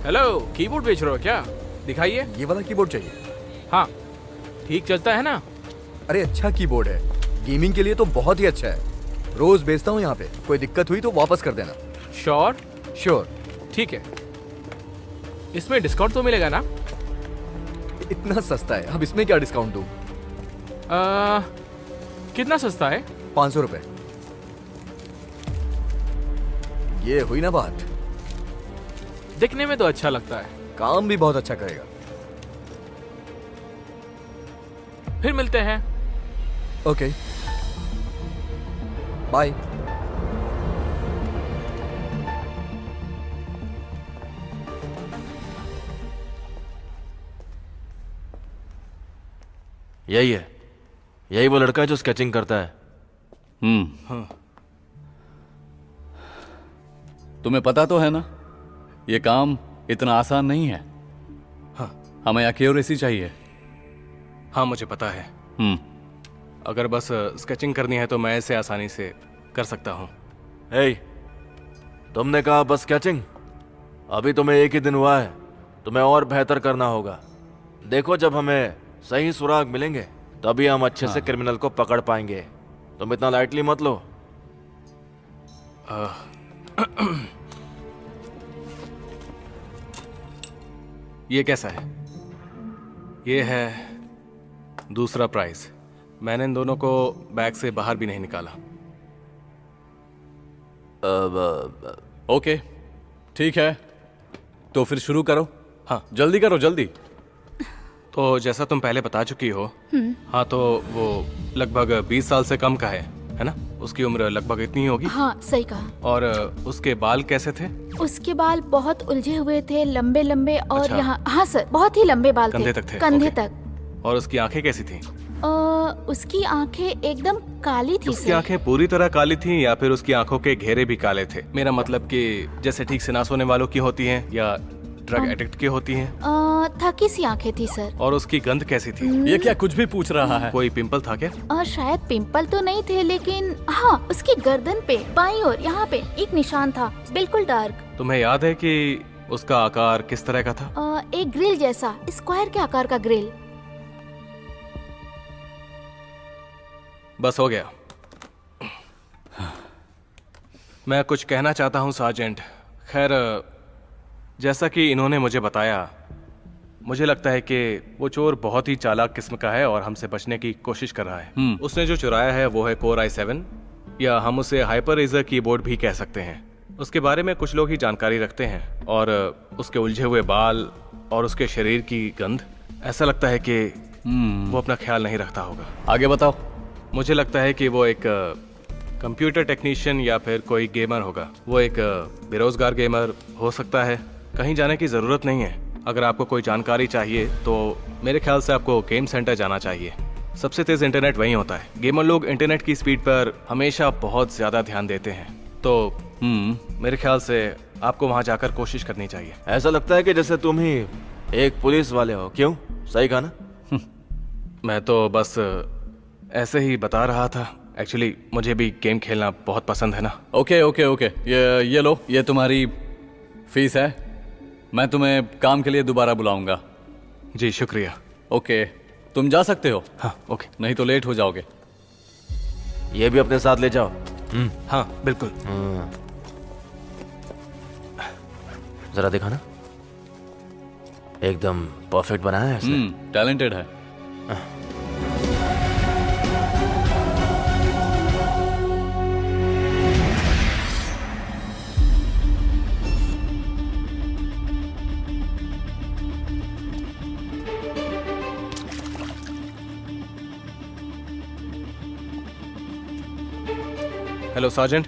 Hello, keyboard बेच रहे हो क्या? दिखाइए। ये वाला कीबोर्ड चाहिए? हाँ, ठीक चलता है ना? अरे अच्छा कीबोर्ड है, गेमिंग के लिए तो बहुत ही अच्छा है। रोज बेचता हूँ यहाँ पे, कोई दिक्कत हुई तो वापस कर देना। श्योर? श्योर। ठीक है। इसमें डिस्काउंट तो मिलेगा ना? इतना सस्ता है, अब इसमें क्या डिस्काउंट दूँ? कितना सस्ता है? 500 रुपए। ये हुई ना बात। दिखने में तो अच्छा लगता है। काम भी बहुत अच्छा करेगा। फिर मिलते हैं। Okay, bye. यही है, यही वो लड़का है जो स्केचिंग करता है। हाँ। तुम्हें पता तो है ना, ये काम इतना आसान नहीं है। हाँ। हमें एक्यूरेसी चाहिए। हाँ, मुझे पता है। अगर बस स्केचिंग करनी है तो मैं इसे आसानी से कर सकता हूँ। हे, तुमने कहा बस स्केचिंग? अभी तुम्हें एक ही दिन हुआ है, तुम्हें और बेहतर करना होगा। देखो, जब हमें सही सुराग मिलेंगे तभी हम अच्छे से क्रिमिनल को पकड़ पाएंगे। तुम इतना लाइटली मत लो। ये कैसा है? ये है दूसरा प्राइस। मैंने इन दोनों को बैग से बाहर भी नहीं निकाला। ओके, ठीक है, तो फिर शुरू करो। हाँ, जल्दी करो, जल्दी। तो जैसा तुम पहले बता चुकी हो, हाँ, तो वो लगभग 20 साल से कम का है ना? उसकी उम्र लगभग इतनी ही होगी। हाँ, सही कहा। और उसके बाल कैसे थे? उसके बाल बहुत उलझे हुए थे, लंबे लंबे, और अच्छा। यहाँ, हाँ सर, बहुत ही लंबे बाल कंधे तक थे? कंधे ओके। तक। और उसकी आंखें कैसी थी? उसकी आंखें एकदम काली थी उसकी सर। आंखें पूरी तरह काली थी या फिर उसकी आंखों के घेरे भी काले थे? मेरा मतलब कि जैसे ठीक से ना सोने वालों की होती हैं या ड्रग एडिक्ट की होती हैं। थकी सी आंखें थी सर। और उसकी गंध कैसी थी? ये क्या कुछ भी पूछ रहा है? कोई पिंपल था क्या? शायद पिंपल तो नहीं थे, लेकिन हाँ, उसकी गर्दन पे बाईं ओर यहाँ पे एक निशान था, बिल्कुल डार्क। तुम्हें याद है कि उसका आकार किस तरह का था? एक ग्रिल जैसा, स्क्वायर के आकार का ग्रिल। बस हो गया। मैं कुछ कहना चाहता हूँ सार्जेंट। खैर, जैसा कि इन्होंने मुझे बताया, मुझे लगता है कि वो चोर बहुत ही चालाक किस्म का है और हमसे बचने की कोशिश कर रहा है। उसने जो चुराया है वो है कोर i7, या हम उसे हाइपररेजर कीबोर्ड भी कह सकते हैं। उसके बारे में कुछ लोग ही जानकारी रखते हैं, और उसके उलझे हुए बाल और उसके शरीर की गंध, ऐसा लगता है कि वो अपना ख्याल नहीं रखता होगा। आगे बताओ। मुझे लगता है कि वो एक कंप्यूटर टेक्नीशियन या फिर कोई गेमर होगा। वो एक बेरोजगार गेमर हो सकता है। कहीं जाने की ज़रूरत नहीं है। अगर आपको कोई जानकारी चाहिए तो मेरे ख्याल से आपको गेम सेंटर जाना चाहिए। सबसे तेज़ इंटरनेट वहीं होता है। गेमर लोग इंटरनेट की स्पीड पर हमेशा बहुत ज़्यादा ध्यान देते हैं, तो मेरे ख्याल से आपको वहाँ जाकर कोशिश करनी चाहिए। ऐसा लगता है कि जैसे तुम ही एक पुलिस वाले हो। क्यों? सही कहा ना? मैं तो बस ऐसे ही बता रहा था। एक्चुअली मुझे भी गेम खेलना बहुत पसंद है ना। ओके ओके ओके, ये लो, ये तुम्हारी फीस है। मैं तुम्हें काम के लिए दोबारा बुलाऊंगा। जी शुक्रिया। ओके, तुम जा सकते हो। हाँ ओके। नहीं तो लेट हो जाओगे। ये भी अपने साथ ले जाओ। हाँ बिल्कुल। जरा देखा ना, एकदम परफेक्ट बनाया है इसने। टैलेंटेड है। हेलो सार्जेंट,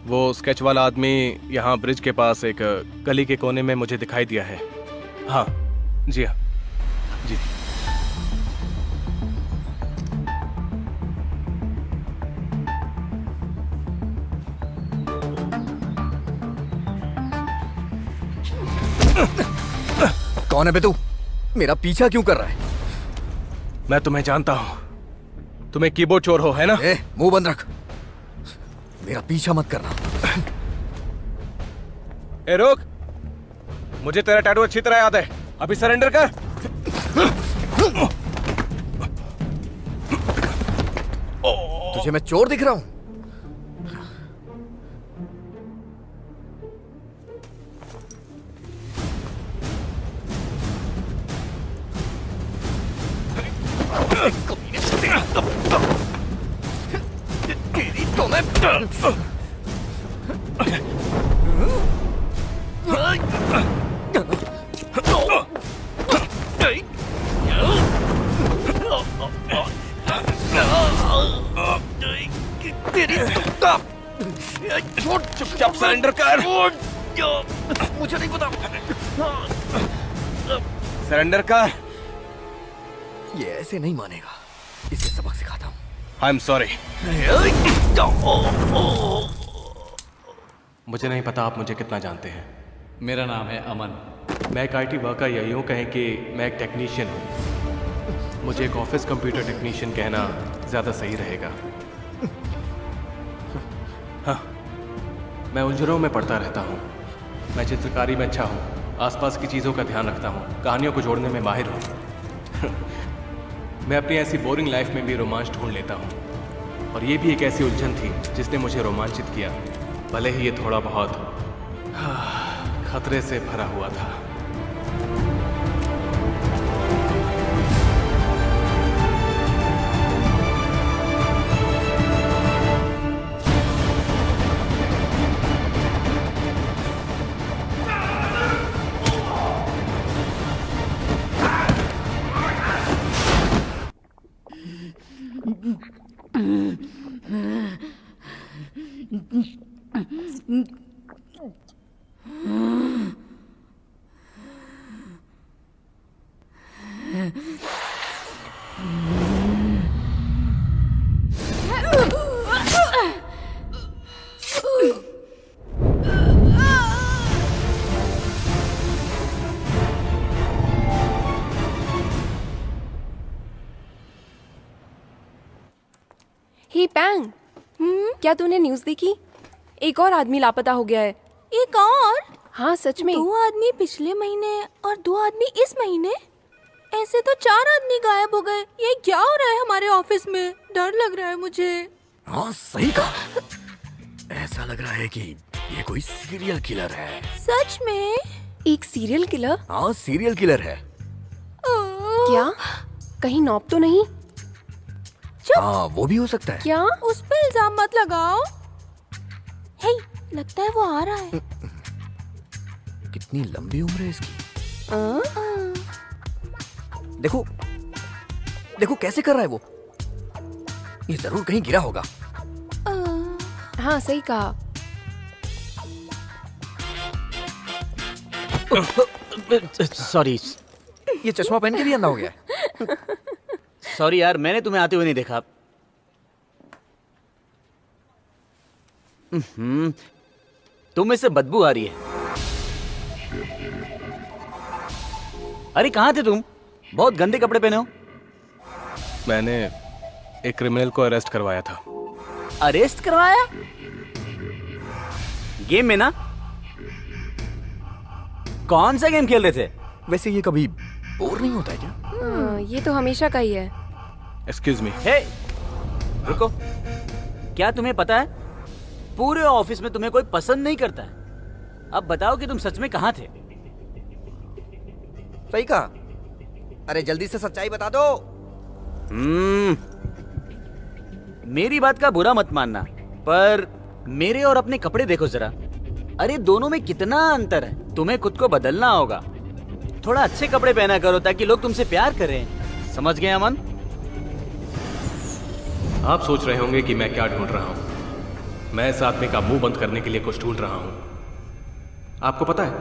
वो स्केच वाला आदमी यहाँ ब्रिज के पास एक गली के कोने में मुझे दिखाई दिया है। हाँ जी, हाँ जी। कौन है बे तू? मेरा पीछा क्यों कर रहा है? मैं तुम्हें जानता हूँ, तुम्हें कीबोर्ड चोर हो, है ना? मुंह बंद रख, मेरा पीछा मत करना। ए रोक, मुझे तेरा टैटू अच्छी तरह याद है, अभी सरेंडर कर। तुझे मैं चोर दिख रहा हूं? तेरी तो मैं चुपचाप सरेंडर कर। मुझे नहीं पता। सरेंडर कर। ये ऐसे नहीं मानेगा, इसे सबक सिखाता हूँ। I am sorry. मुझे नहीं पता आप मुझे कितना जानते हैं। मेरा नाम है अमन। मैं एक IT वर्कर, या यूँ कहें कि मैं एक टेक्नीशियन हूँ। मुझे एक ऑफिस कंप्यूटर टेक्नीशियन कहना ज़्यादा सही रहेगा। हाँ, मैं उलझनों में पड़ता रहता हूँ। मैं चित्रकारी में अच्छा हूँ, आसपास की चीज़ों का ध्यान रखता हूँ, कहानियों को जोड़ने में माहिर हूँ। मैं अपनी ऐसी बोरिंग लाइफ में भी रोमांच ढूंढ लेता हूँ, और ये भी एक ऐसी उलझन थी जिसने मुझे रोमांचित किया, भले ही ये थोड़ा बहुत खतरे से भरा हुआ था। हे पैंग, क्या तूने न्यूज़ देखी? एक और आदमी लापता हो गया है। एक और? हाँ सच में। 2 आदमी पिछले महीने और 2 आदमी इस महीने? ऐसे तो 4 आदमी गायब हो गए। ये क्या हो रहा है हमारे ऑफिस में? डर लग रहा है मुझे। हाँ सही कहा। ऐसा लग रहा है कि ये कोई सीरियल किलर है। सच में? एक सीरियल किलर? हाँ सीरियल किलर है। क्या? कहीं नॉब तो नहीं? हाँ वो भी हो सकता है। क्या? उस पे इल्जाम मत लगाओ। हे, लगता है वो आ रहा है। कितनी लंबी उम्र है इसकी। देखो देखो कैसे कर रहा है वो। ये जरूर कहीं गिरा होगा। हाँ सही कहा। सॉरी ये चश्मा पहन के भी अंधा हो गया है। सॉरी यार, मैंने तुम्हें आते हुए नहीं देखा। तुम में से बदबू आ रही है। अरे कहाँ थे तुम? बहुत गंदे कपड़े पहने हो। मैंने एक क्रिमिनल को अरेस्ट करवाया था। अरेस्ट करवाया? गेम में ना? कौन सा गेम खेल रहे थे? वैसे ये कभी बोर नहीं होता है क्या? ये तो हमेशा का ही है। Excuse me. हे, रुको। क्या तुम्हें पता है पूरे ऑफिस में तुम्हें कोई पसंद नहीं करता है। अब बताओ कि तुम सच में कहाँ थे? सही कहा। अरे जल्दी से सच्चाई बता दो। मेरी बात का बुरा मत मानना, पर मेरे और अपने कपड़े देखो जरा। अरे दोनों में कितना अंतर है। तुम्हें खुद को बदलना होगा। थोड़ा अच्छे कपड़े पहना करो ताकि लोग तुमसे प्यार करें। समझ गए अमन? आप सोच रहे होंगे कि मैं क्या ढूंढ रहा हूं। मैं इस आदमी का मुंह बंद करने के लिए कुछ ढूंढ रहा हूं। आपको पता है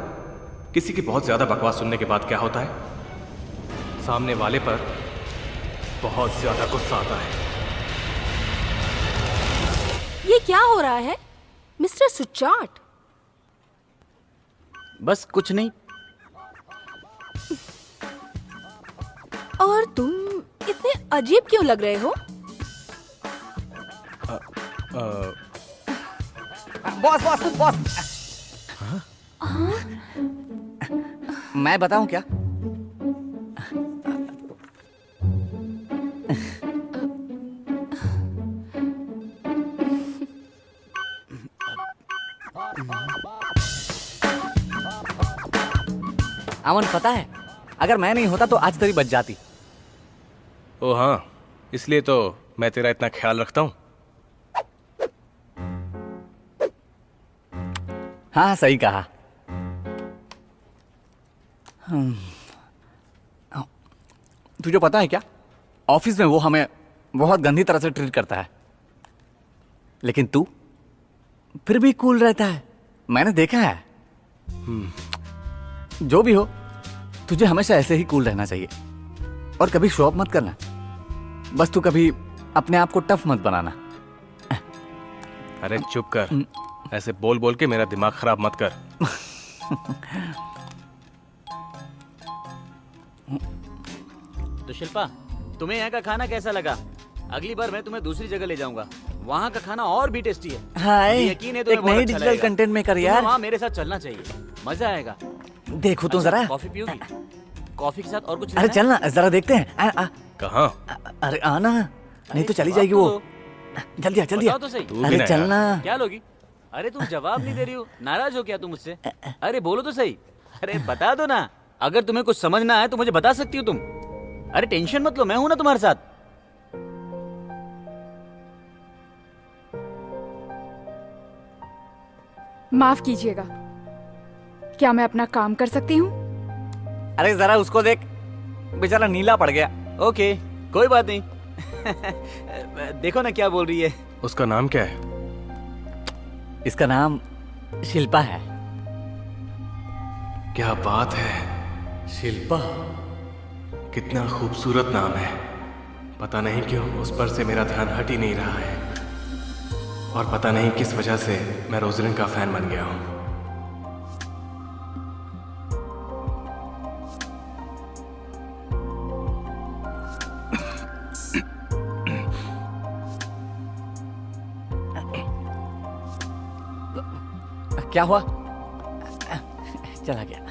किसी की बहुत ज्यादा बकवास सुनने के बाद क्या होता है? सामने वाले पर बहुत ज्यादा गुस्सा आता है। ये क्या हो रहा है मिस्टर सुचाट? बस कुछ नहीं। और तुम इतने अजीब क्यों लग रहे हो? Boss boss boss. मैं बताऊं क्या? अमन, पता है अगर मैं नहीं होता तो आज तेरी बच जाती। ओ हाँ, इसलिए तो मैं तेरा इतना ख्याल रखता हूँ। हाँ, सही कहा। तुझे पता है क्या, ऑफिस में वो हमें बहुत गंदी तरह से ट्रीट करता है, लेकिन तू फिर भी कूल रहता है। मैंने देखा है। जो भी हो, तुझे हमेशा ऐसे ही कूल रहना चाहिए और कभी शो ऑफ मत करना। बस तू कभी अपने आप को टफ मत बनाना। अरे चुप कर, ऐसे बोल बोल के मेरा दिमाग खराब मत कर। तो शिल्पा, तुम्हें यहाँ का खाना कैसा लगा? अगली बार मैं तुम्हें दूसरी जगह ले जाऊंगा, वहाँ का खाना और भी टेस्टी है। हाय, मुझे यकीन है एक तुम्हें बहुत नई अच्छा डिजिटल लगेगा। कंटेंट मेकर तुम्हें यार। वहाँ मेरे साथ चलना चाहिए, मजा आएगा। देखो तो अच्छा, जरा। कॉफी पियोगी? कॉफी के साथ और कुछ अरे लेना है? चल ना, जरा देखते हैं। कहाँ? अरे आना, नहीं तो चली जवाब जाएगी तो वो। दो। जल्दी आ, जल्दी आ। बताओ तो सही। तू भी अरे ना चलना। क्या लोगी? अरे तुम जवाब नहीं दे रही हो, नाराज हो क्या तुम मुझसे? अरे बोलो तो सही। अरे बता दो ना, अगर तुम्हें कुछ समझना है तो मुझे बता सकती हो तुम। अरे टेंशन मत लो, मैं हूं ना तुम्हारे साथ। माफ कीजिएगा, क्या मैं अपना काम कर सकती हूँ? अरे जरा उसको देख, बेचारा नीला पड़ गया। ओके, कोई बात नहीं। देखो ना क्या बोल रही है। उसका नाम क्या है? इसका नाम शिल्पा है। क्या बात है, शिल्पा? कितना खूबसूरत नाम है। पता नहीं क्यों उस पर से मेरा ध्यान हट ही नहीं रहा है, और पता नहीं किस वजह से मैं रोजलिन का फैन बन गया हूँ। क्या हुआ? चला गया।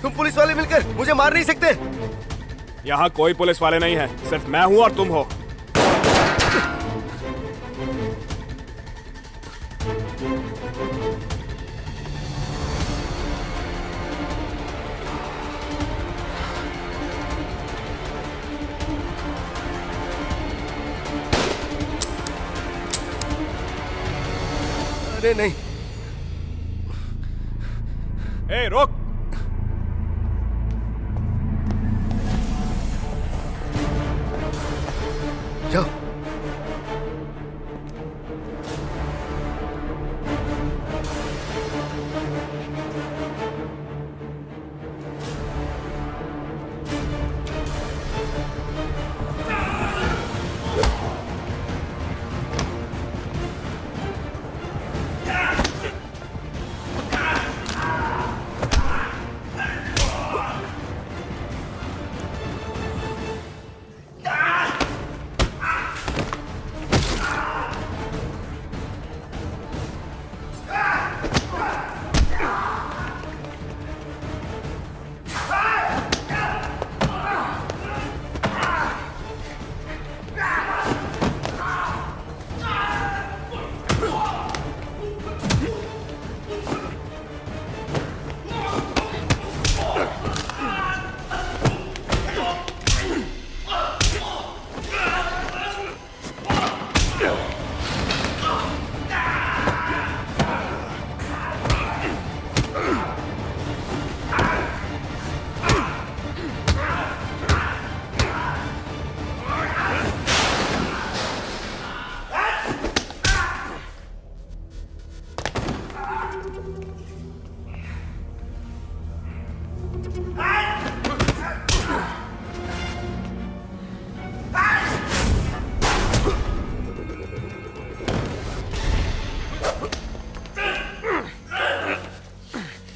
तुम पुलिस वाले मिलकर मुझे मार नहीं सकते। यहाँ कोई पुलिस वाले नहीं है, सिर्फ मैं हूँ और तुम हो। अरे नहीं। ए रोक! जाओ।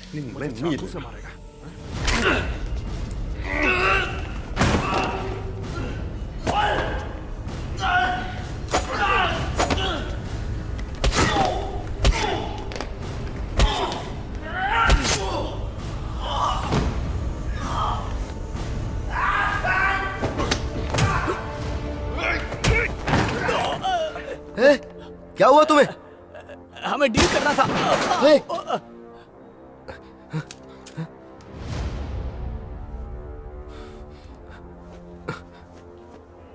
चाकू से मारेगा। क्या हुआ तुम्हें? हमें डील करना था।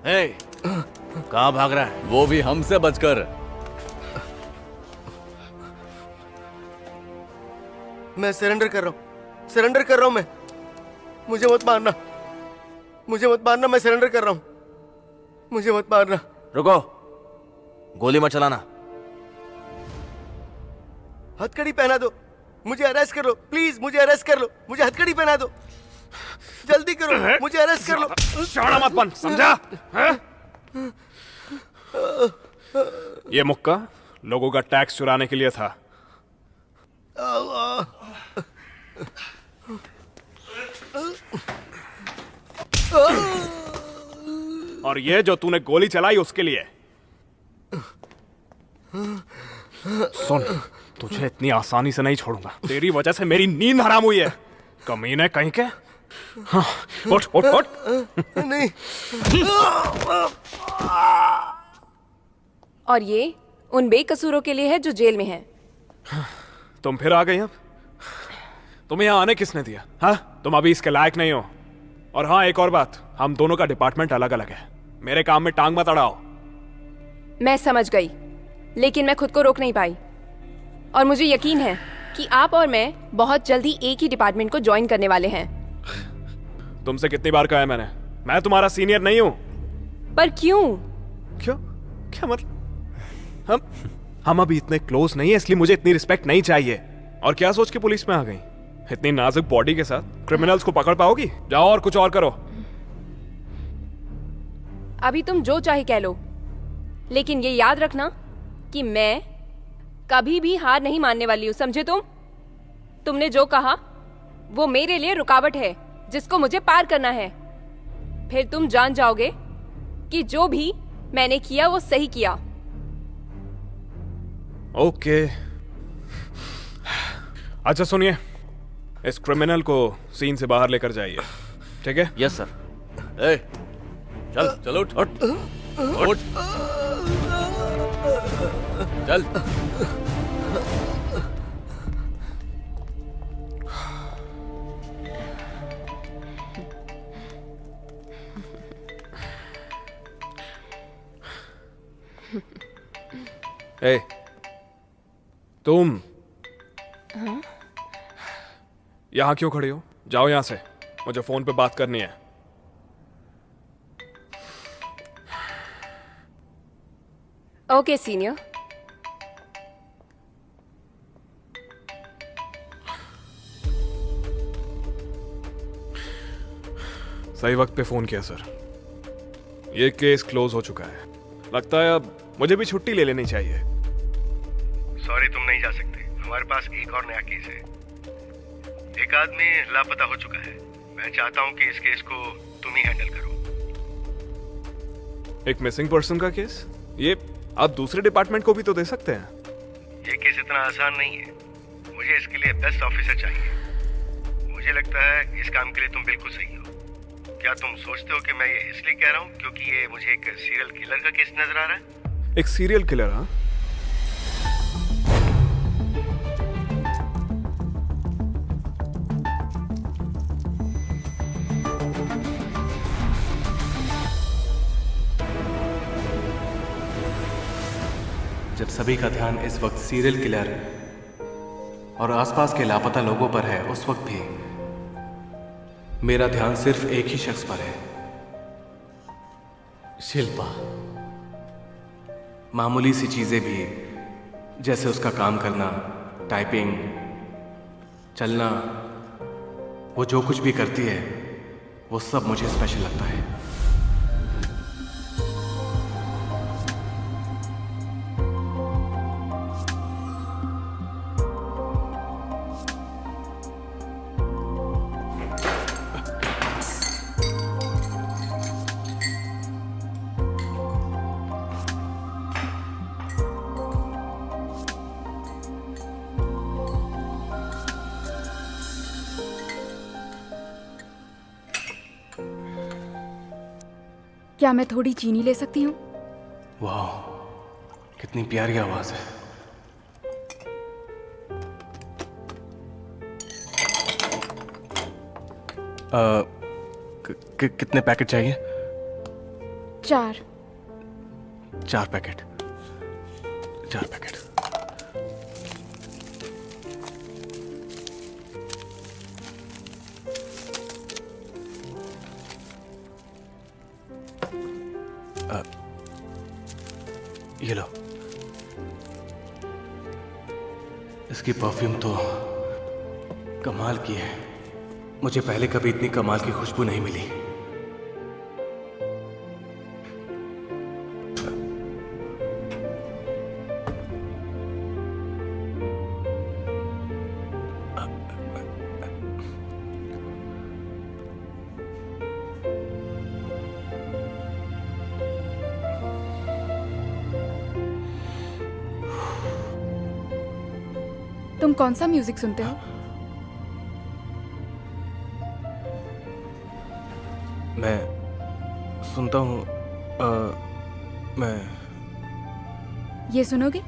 हे, कहाँ भाग रहा है? वो भी हमसे बचकर। मैं सरेंडर कर रहा हूँ, सरेंडर कर रहा हूँ मैं। मुझे मत मारना, मुझे मत मारना, मैं सरेंडर कर रहा हूँ, मुझे मत मारना। रुको, गोली मत चलाना। हथकड़ी पहना दो, मुझे अरेस्ट कर लो प्लीज, मुझे अरेस्ट कर लो, मुझे हथकड़ी पहना दो, जल्दी करो, मुझे अरेस्ट कर लो। शाना मत बन, समझा? ये मुक्का लोगों का टैक्स चुराने के लिए था। और ये जो तूने गोली चलाई उसके लिए। सुन, तुझे इतनी आसानी से नहीं छोड़ूंगा। तेरी वजह से मेरी नींद हराम हुई है, कमीने कहीं के। हाँ, उठ उठ उठ। नहीं। और ये उन बेकसूरों के लिए है जो जेल में हैं। तुम फिर आ गई अब? तुम्हें यहाँ आने किसने दिया? हाँ, तुम अभी इसके लायक नहीं हो। और हाँ, एक और बात, हम दोनों का डिपार्टमेंट अलग अलग है। मेरे काम में टांग मत अड़ाओ। मैं समझ गई, लेकिन मैं खुद को रोक नहीं पाई। और मुझे यकीन है कि आप और मैं बहुत जल्दी एक ही डिपार्टमेंट को ज्वाइन करने वाले हैं। तुमसे कितनी बार कहा है मैंने, मैं तुम्हारा सीनियर नहीं हूं। पर क्यों? क्यों? क्या मतलब? हम अभी इतने क्लोज नहीं है, इसलिए मुझे इतनी रिस्पेक्ट नहीं चाहिए। और क्या सोच के पुलिस में आ गई? इतनी नाजुक बॉडी के साथ क्रिमिनल्स को पकड़ पाओगी? जाओ और कुछ और करो। अभी तुम जो चाहे कह लो, लेकिन ये याद रखना कि मैं कभी भी हार नहीं मानने वाली हूं, समझे तुम? तुमने जो कहा वो मेरे लिए रुकावट है जिसको मुझे पार करना है। फिर तुम जान जाओगे कि जो भी मैंने किया वो सही किया। ओके। अच्छा सुनिए, इस क्रिमिनल को सीन से बाहर लेकर जाइए, ठीक है? Yes sir. ए, चल चल उठ उठ उठ, चल। ए, तुम यहां क्यों खड़े हो? जाओ यहां से, मुझे फोन पे बात करनी है। Okay senior. सही वक्त पे फोन किया सर। ये केस क्लोज हो चुका है। लगता है अब मुझे भी छुट्टी ले लेनी चाहिए। सॉरी, तुम नहीं जा सकते, हमारे पास एक और नया केस है। एक आदमी लापता हो चुका है। मैं चाहता हूँ कि इस केस को तुम ही हैंडल करो। एक मिसिंग पर्सन का केस? ये आप दूसरे डिपार्टमेंट को भी तो दे सकते हैं। ये केस इतना आसान नहीं है, मुझे इसके लिए बेस्ट ऑफिसर चाहिए। मुझे लगता है इस काम के लिए तुम बिल्कुल सही हो। क्या तुम सोचते हो कि मैं ये इसलिए कह रहा हूँ क्योंकि ये मुझे एक सीरियल किलर का केस नजर आ रहा है? एक सीरियल किलर? हाँ, जब सभी का ध्यान इस वक्त सीरियल किलर और आसपास के लापता लोगों पर है, उस वक्त भी मेरा ध्यान सिर्फ एक ही शख्स पर है, शिल्पा। मामूली सी चीजें भी, जैसे उसका काम करना, टाइपिंग, चलना, वो जो कुछ भी करती है वो सब मुझे स्पेशल लगता है। क्या मैं थोड़ी चीनी ले सकती हूँ? वाह, कितनी प्यारी आवाज है। कितने पैकेट चाहिए? 4। 4 पैकेट। 4 पैकेट। ये लो। इसकी परफ्यूम तो कमाल की है। मुझे पहले कभी इतनी कमाल की खुशबू नहीं मिली। तुम कौन सा म्यूजिक सुनते हो? मैं सुनता हूँ मैं ये सुनोगे?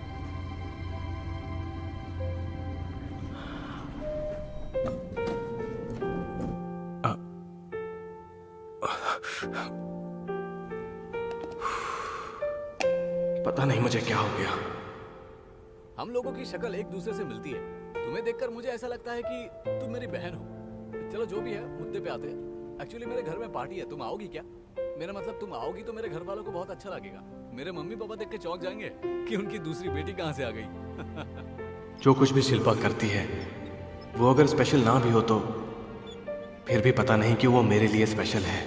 पता नहीं मुझे क्या हो गया। हम लोगों की शक्ल एक दूसरे से मिलती है। तुम्हें देखकर मुझे ऐसा लगता है कि तुम मेरी बहन हो। चलो जो भी है, मुद्दे पे आते हैं। एक्चुअली मेरे घर में पार्टी है, तुम आओगी क्या? मेरा मतलब तुम आओगी तो मेरे घर वालों को बहुत अच्छा लगेगा। मेरे मम्मी पापा देख के चौंक जाएंगे कि उनकी दूसरी बेटी कहाँ से आ गई। जो कुछ भी शिल्पा करती है वो अगर स्पेशल ना भी हो तो फिर भी पता नहीं कि वो मेरे लिए स्पेशल है।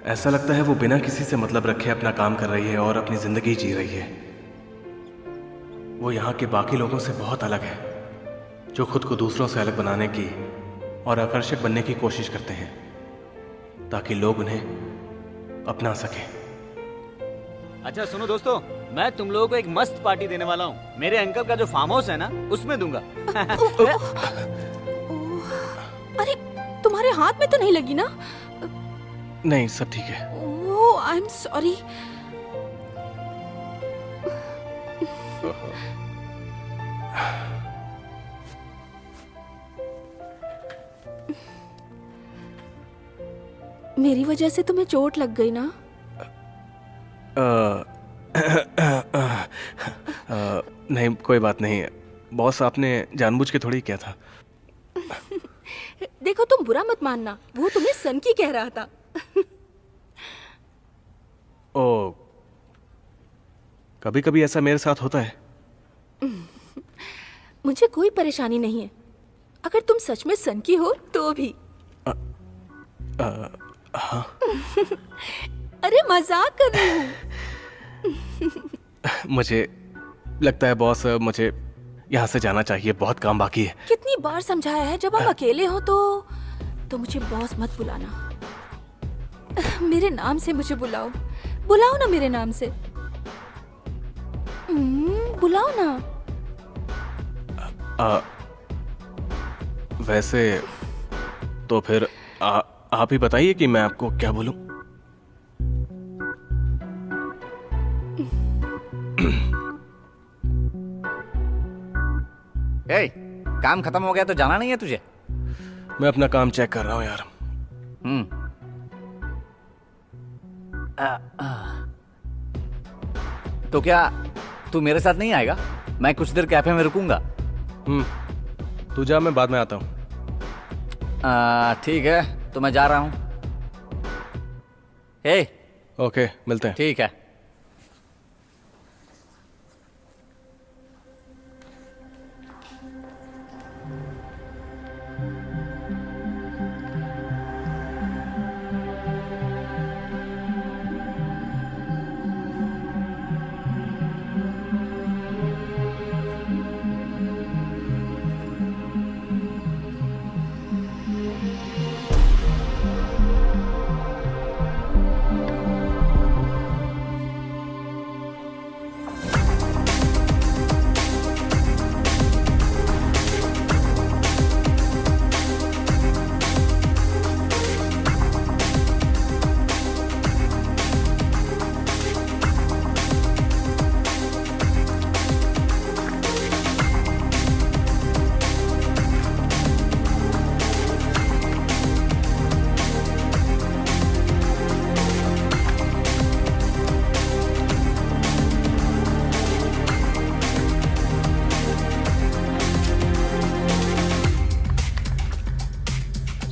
ऐसा लगता है वो बिना किसी से मतलब रखे अपना काम कर रही है और अपनी जिंदगी जी रही है। वो यहाँ के बाकी लोगों से बहुत अलग है, जो खुद को दूसरों से अलग बनाने की और आकर्षक बनने की कोशिश करते हैं ताकि लोग उन्हें अपना सकें। अच्छा सुनो दोस्तों, मैं तुम लोगों को एक मस्त पार्टी देने वाला हूँ। मेरे अंकल का जो फार्म हाउस है ना, उसमें दूंगा। अरे तुम्हारे हाथ में तो नहीं लगी ना? नहीं, सब ठीक है। ओह, आई एम सॉरी। मेरी वजह से तुम्हें चोट लग गई ना? नहीं, कोई बात नहीं। बॉस, आपने जानबूझ के थोड़ी किया था। देखो, तुम बुरा मत मानना, वो तुम्हें सन की कह रहा था। ओ, कभी कभी ऐसा मेरे साथ होता है। मुझे कोई परेशानी नहीं है, अगर तुम सच में सन की हो तो भी। हाँ। अरे मजाक कर रही हूँ। मुझे लगता है बॉस, मुझे यहाँ से जाना चाहिए, बहुत काम बाकी है। कितनी बार समझाया है, जब हम अकेले हो तो मुझे बॉस मत बुलाना। मेरे नाम से मुझे बुलाओ, बुलाओ ना मेरे नाम से। बुलाओ ना। वैसे तो फिर आप ही बताइए कि मैं आपको क्या बोलूं। काम खत्म हो गया तो जाना नहीं है तुझे? मैं अपना काम चेक कर रहा हूं यार। तो क्या तू मेरे साथ नहीं आएगा? मैं कुछ देर कैफे में रुकूंगा। तू जा, मैं बाद में आता हूँ। ठीक है, तो मैं जा रहा हूँ। ओके, मिलते हैं। ठीक है।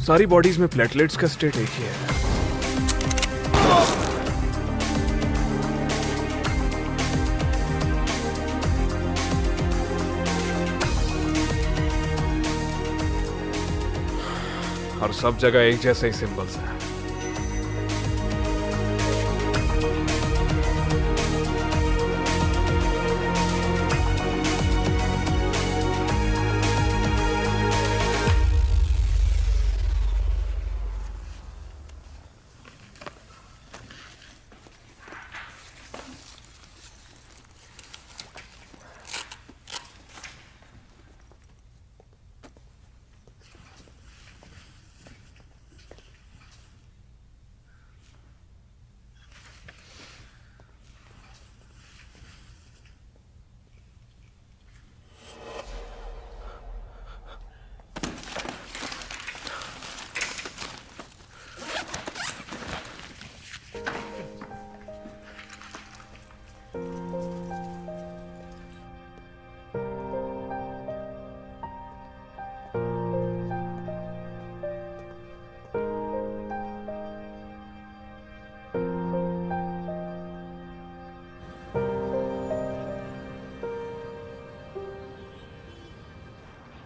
सारी बॉडीज में प्लेटलेट्स का स्टेट एक ही है। और सब जगह एक जैसे ही सिंबल्स हैं।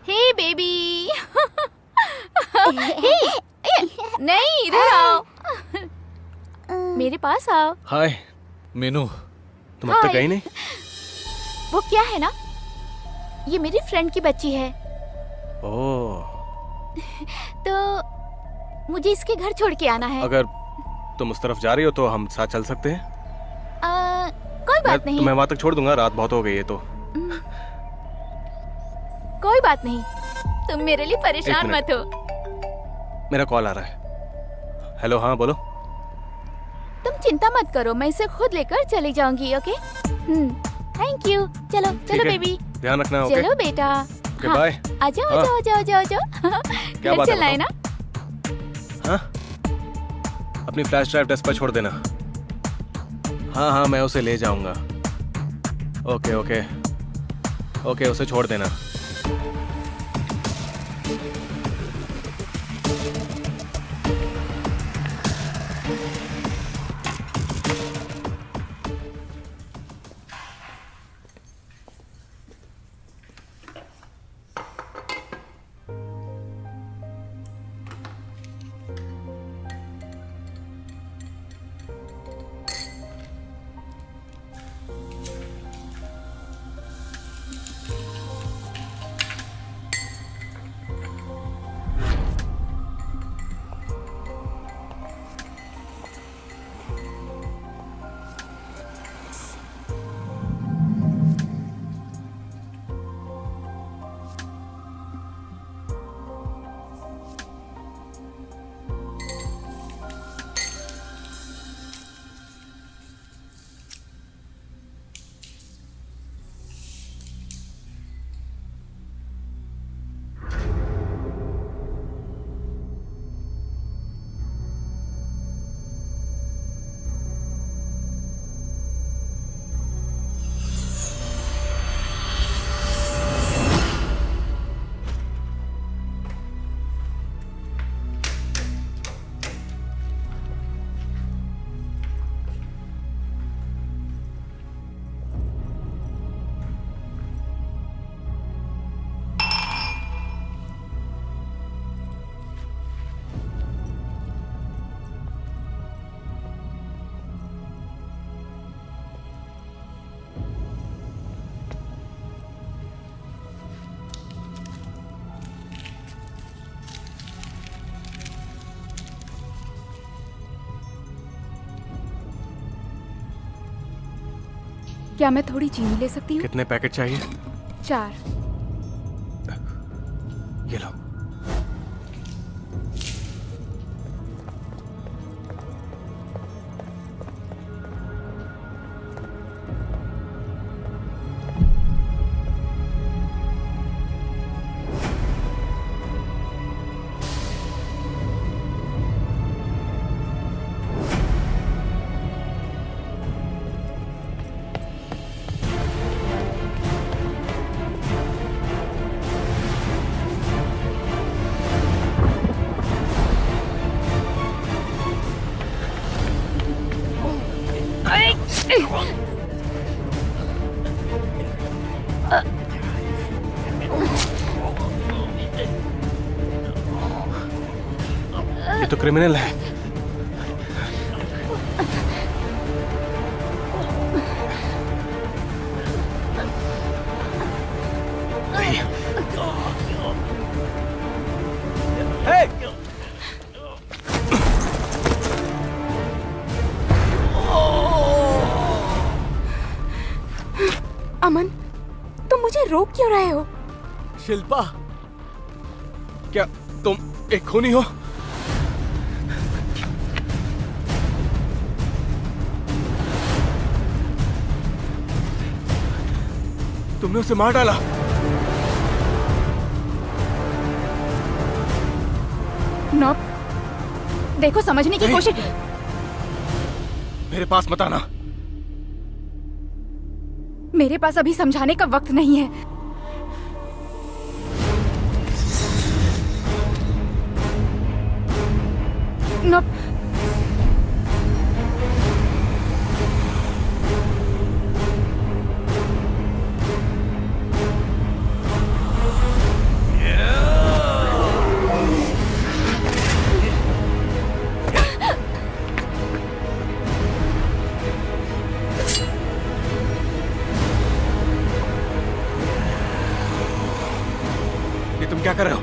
हे बेबी। नहीं, इधर आओ, मेरे पास आओ। हाय मीनू, तुम अब तक हाय। गई नहीं? वो क्या है ना, ये मेरी फ्रेंड की बच्ची है, ओह, तो मुझे इसके घर छोड़ के आना है। अगर तुम उस तरफ जा रही हो तो हम साथ चल सकते हैं। कोई मैं बात नहीं, तुम्हें वहां तक छोड़ दूंगा, रात बहुत हो गई है तो। कोई बात नहीं, तुम मेरे लिए एक परेशान मिनट। मत हो। मेरा कॉल आ रहा है। हेलो, हाँ बोलो। तुम चिंता मत करो, मैं इसे खुद लेकर चली जाऊंगी। Okay, thank you. चलो ठीक चलो है, बेबी, ध्यान रखना। ओके, चलो बेटा। Okay, bye. आ जाओ आ हाँ। जाओ आ जाओ आ जाओ आ जाओ। क्या घर बात है, चलना है ना? हाँ, अपनी फ्लैश ड्राइव डेस्क पर छोड़ देना। हाँ हाँ, मैं उसे ले जाऊंगा। ओके ओके ओके, उसे छोड़ देना। क्या मैं थोड़ी चीनी ले सकती हूँ? कितने पैकेट चाहिए? 4। ये लो। ये तो क्रिमिनल है। अमन, तुम मुझे रोक क्यों रहे हो? शिल्पा, क्या तुम एक खूनी हो? तुमने उसे मार डाला। नॉब, देखो समझने की नहीं। कोशिश। मेरे पास मत आना। मेरे पास अभी समझाने का वक्त नहीं है। नॉब, ये तुम क्या कर रहे हो?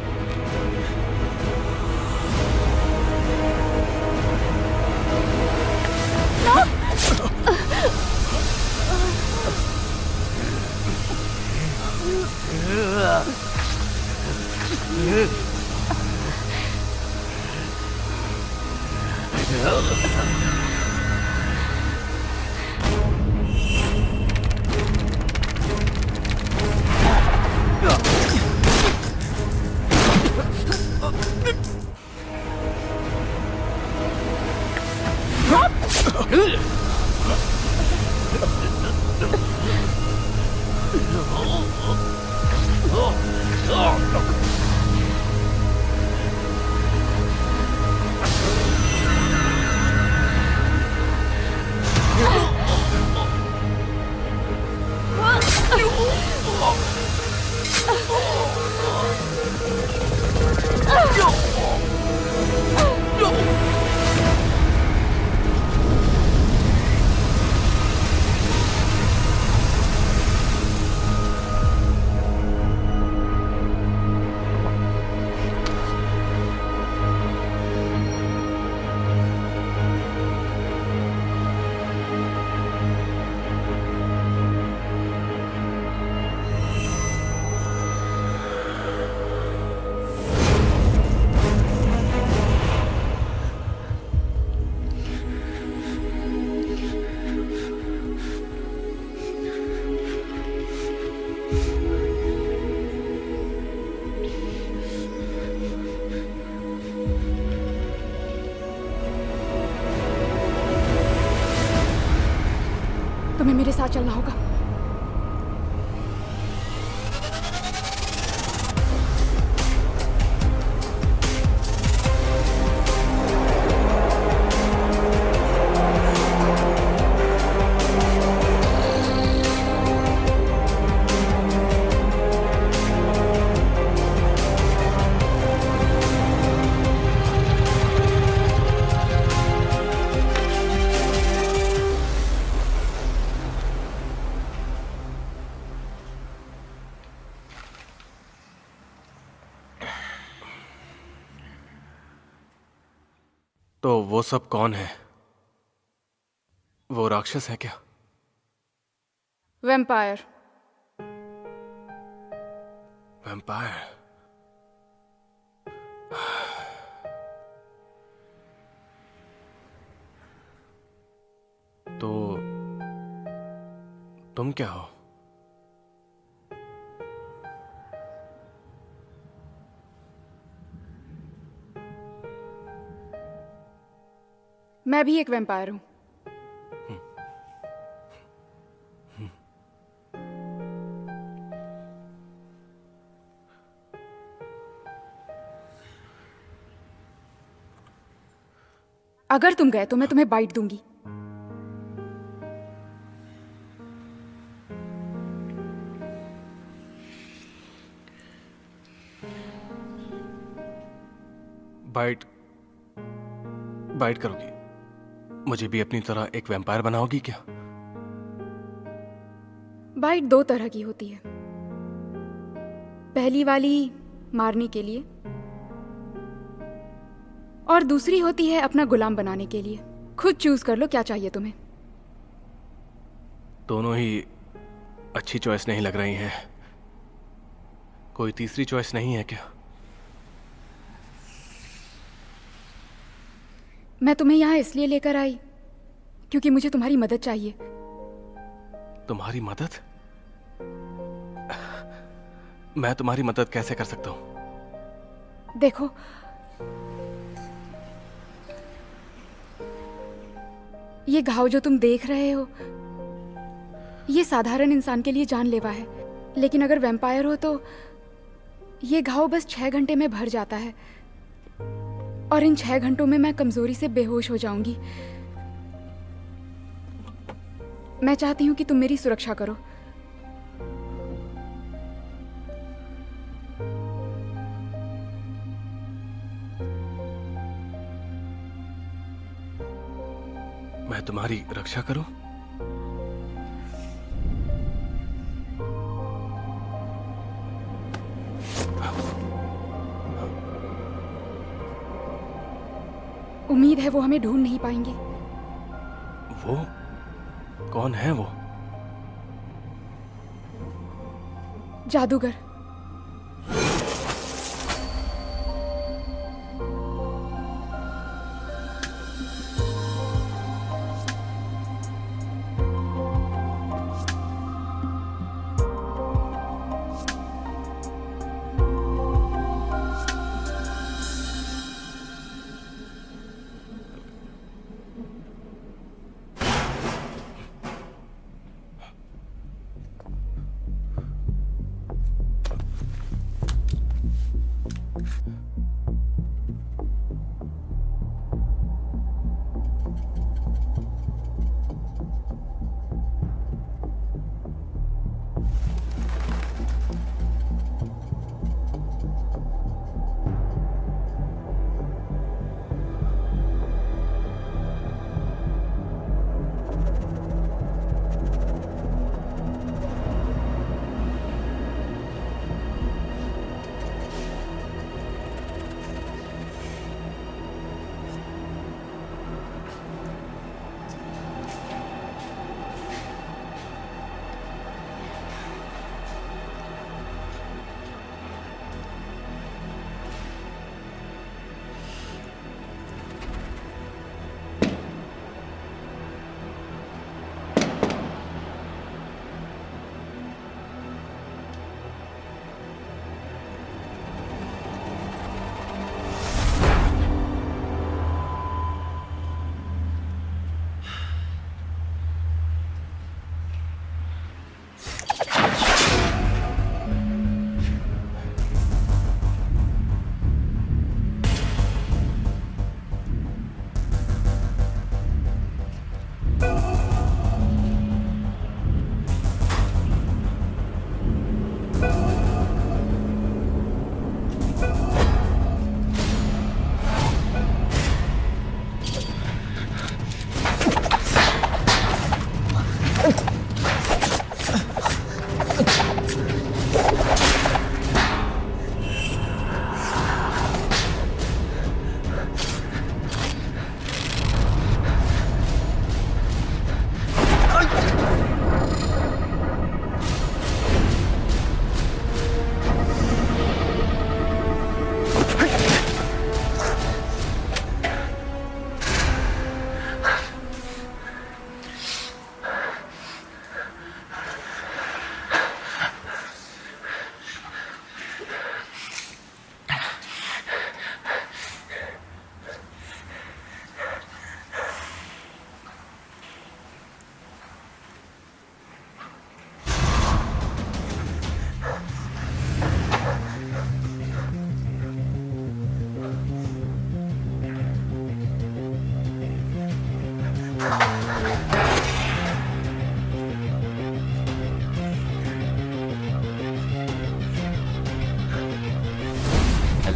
तुम्हें मेरे साथ चलना होगा। तो वो सब कौन है? वो राक्षस है क्या? वैम्पायर। वैम्पायर? तो तुम क्या हो? मैं भी एक वैम्पायर हूं। अगर तुम गए तो मैं तुम्हें बाइट दूंगी। बाइट बाइट करोगी? मुझे भी अपनी तरह एक वैम्पायर बनाओगी क्या? बाइट दो तरह की होती है। पहली वाली मारने के लिए और दूसरी होती है अपना गुलाम बनाने के लिए। खुद चूज कर लो क्या चाहिए तुम्हें। दोनों ही अच्छी चॉइस नहीं लग रही हैं। कोई तीसरी चॉइस नहीं है क्या? मैं तुम्हें यहाँ इसलिए लेकर आई क्योंकि मुझे तुम्हारी मदद चाहिए। तुम्हारी मदद? मैं तुम्हारी मदद कैसे कर सकता हूं? देखो, ये घाव जो तुम देख रहे हो ये साधारण इंसान के लिए जानलेवा है, लेकिन अगर वैम्पायर हो तो ये घाव बस 6 घंटे में भर जाता है और इन 6 घंटों में मैं कमजोरी से बेहोश हो जाऊंगी। मैं चाहती हूं कि तुम मेरी सुरक्षा करो। मैं तुम्हारी रक्षा करूं? उम्मीद है वो हमें ढूंढ नहीं पाएंगे। वो कौन है वो? जादूगर।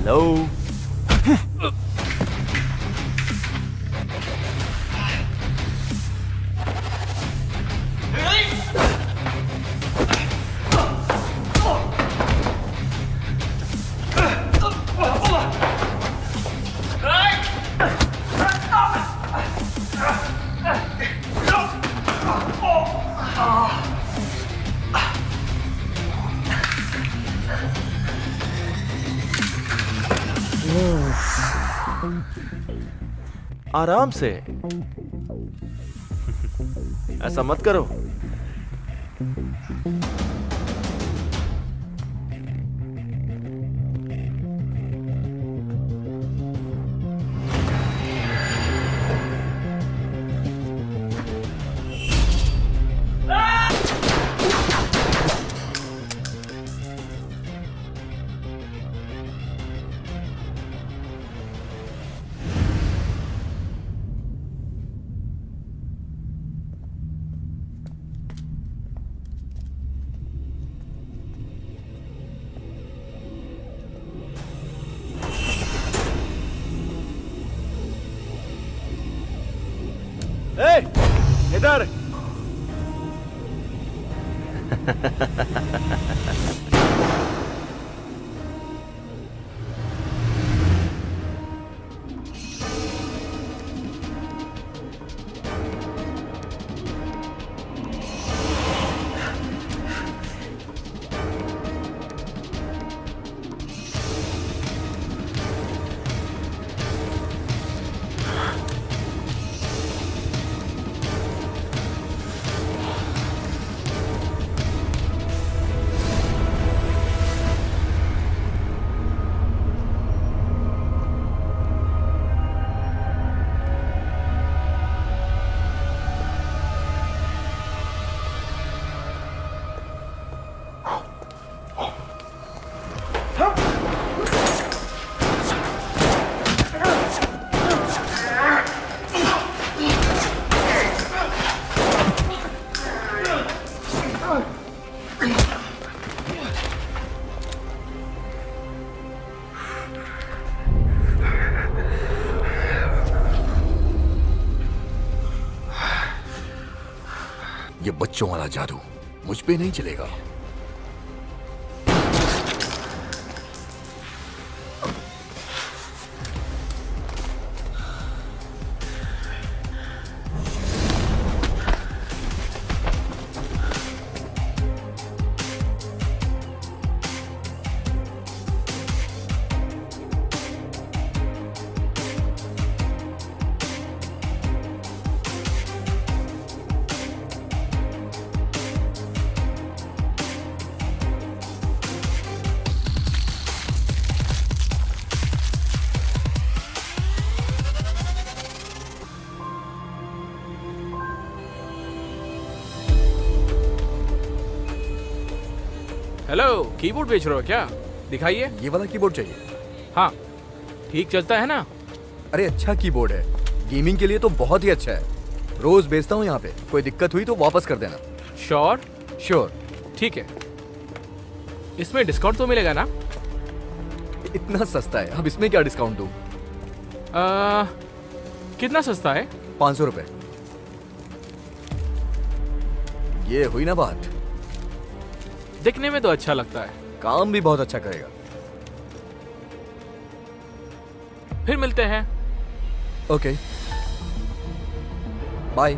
हेलो। आराम से। ऐसा मत करो। ए, इधर। ये बच्चों वाला जादू मुझ पे नहीं चलेगा। हेलो, कीबोर्ड बेच रहे हो क्या? दिखाइए। ये वाला कीबोर्ड चाहिए? हाँ, ठीक चलता है ना? अरे अच्छा कीबोर्ड है, गेमिंग के लिए तो बहुत ही अच्छा है। रोज बेचता हूँ यहाँ पे, कोई दिक्कत हुई तो वापस कर देना। श्योर? श्योर। ठीक है। इसमें डिस्काउंट तो मिलेगा ना? इतना सस्ता है, अब इसमें क्या डिस्काउंट दूँ? कितना सस्ता है? 500 रुपए। ये हुई ना बात। दिखने में तो अच्छा लगता है, काम भी बहुत अच्छा करेगा। फिर मिलते हैं। Okay, bye.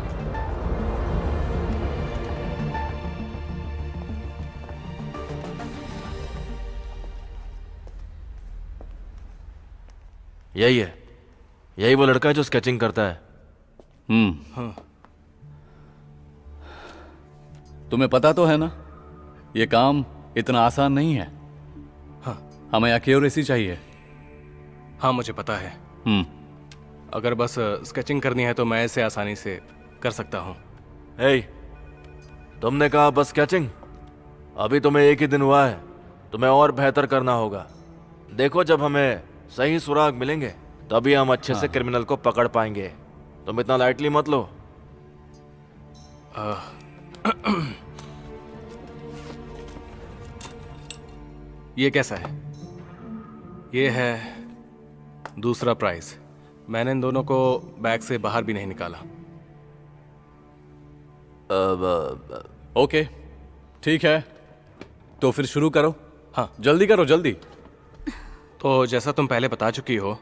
यही है, यही वो लड़का है जो स्केचिंग करता है। हाँ। तुम्हें पता तो है ना, ये काम इतना आसान नहीं है। हाँ। हमें एक्यूरेसी चाहिए। हाँ, मुझे पता है। अगर बस स्केचिंग करनी है तो मैं इसे आसानी से कर सकता हूँ। हे, तुमने कहा बस स्केचिंग? अभी तुम्हें एक ही दिन हुआ है, तुम्हें और बेहतर करना होगा। देखो, जब हमें सही सुराग मिलेंगे तभी हम अच्छे से क्रिमिनल को पकड़ पाएंगे। तुम इतना लाइटली मत लो। ये कैसा है? ये है दूसरा प्राइस। मैंने इन दोनों को बैग से बाहर भी नहीं निकाला। ओके, ठीक है, तो फिर शुरू करो। हाँ, जल्दी करो, जल्दी। तो जैसा तुम पहले बता चुकी हो,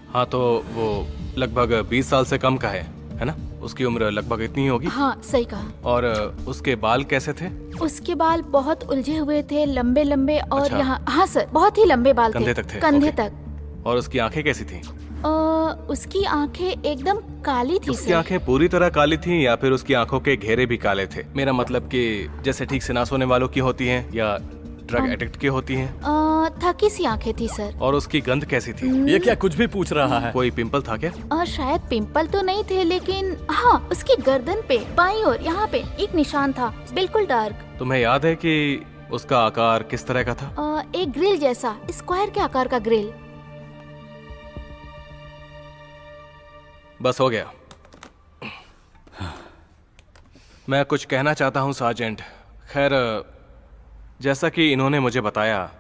हाँ, तो वो लगभग 20 साल से कम का है ना? उसकी उम्र लगभग इतनी ही होगी। हाँ, सही कहा। और उसके बाल कैसे थे? उसके बाल बहुत उलझे हुए थे, लंबे लंबे, और अच्छा। यहाँ, हाँ सर, बहुत ही लंबे बाल थे। कंधे तक थे? कंधे ओके। तक। और उसकी आंखें कैसी थीं? उसकी आंखें एकदम काली थी उसकी सर। आंखें पूरी तरह काली थीं या फिर उसकी आंखों के घेरे भी काले थे? मेरा मतलब कि जैसे ठीक से ना सोने वालों की होती हैं या ड्रग एडिक्ट की होती हैं। थकी सी आंखें थी सर। और उसकी गंध कैसी थी? ये क्या कुछ भी पूछ रहा है? कोई पिंपल था क्या? शायद पिंपल तो नहीं थे, लेकिन हाँ, उसकी गर्दन पे बाईं ओर यहाँ पे एक निशान था, बिल्कुल डार्क। तुम्हें याद है कि उसका आकार किस तरह का था? एक ग्रिल जैसा, स्क्वायर के आकार का ग्रिल। बस हो गया। मैं कुछ कहना चाहता हूँ सार्जेंट। खैर, जैसा कि इन्होंने मुझे बताया,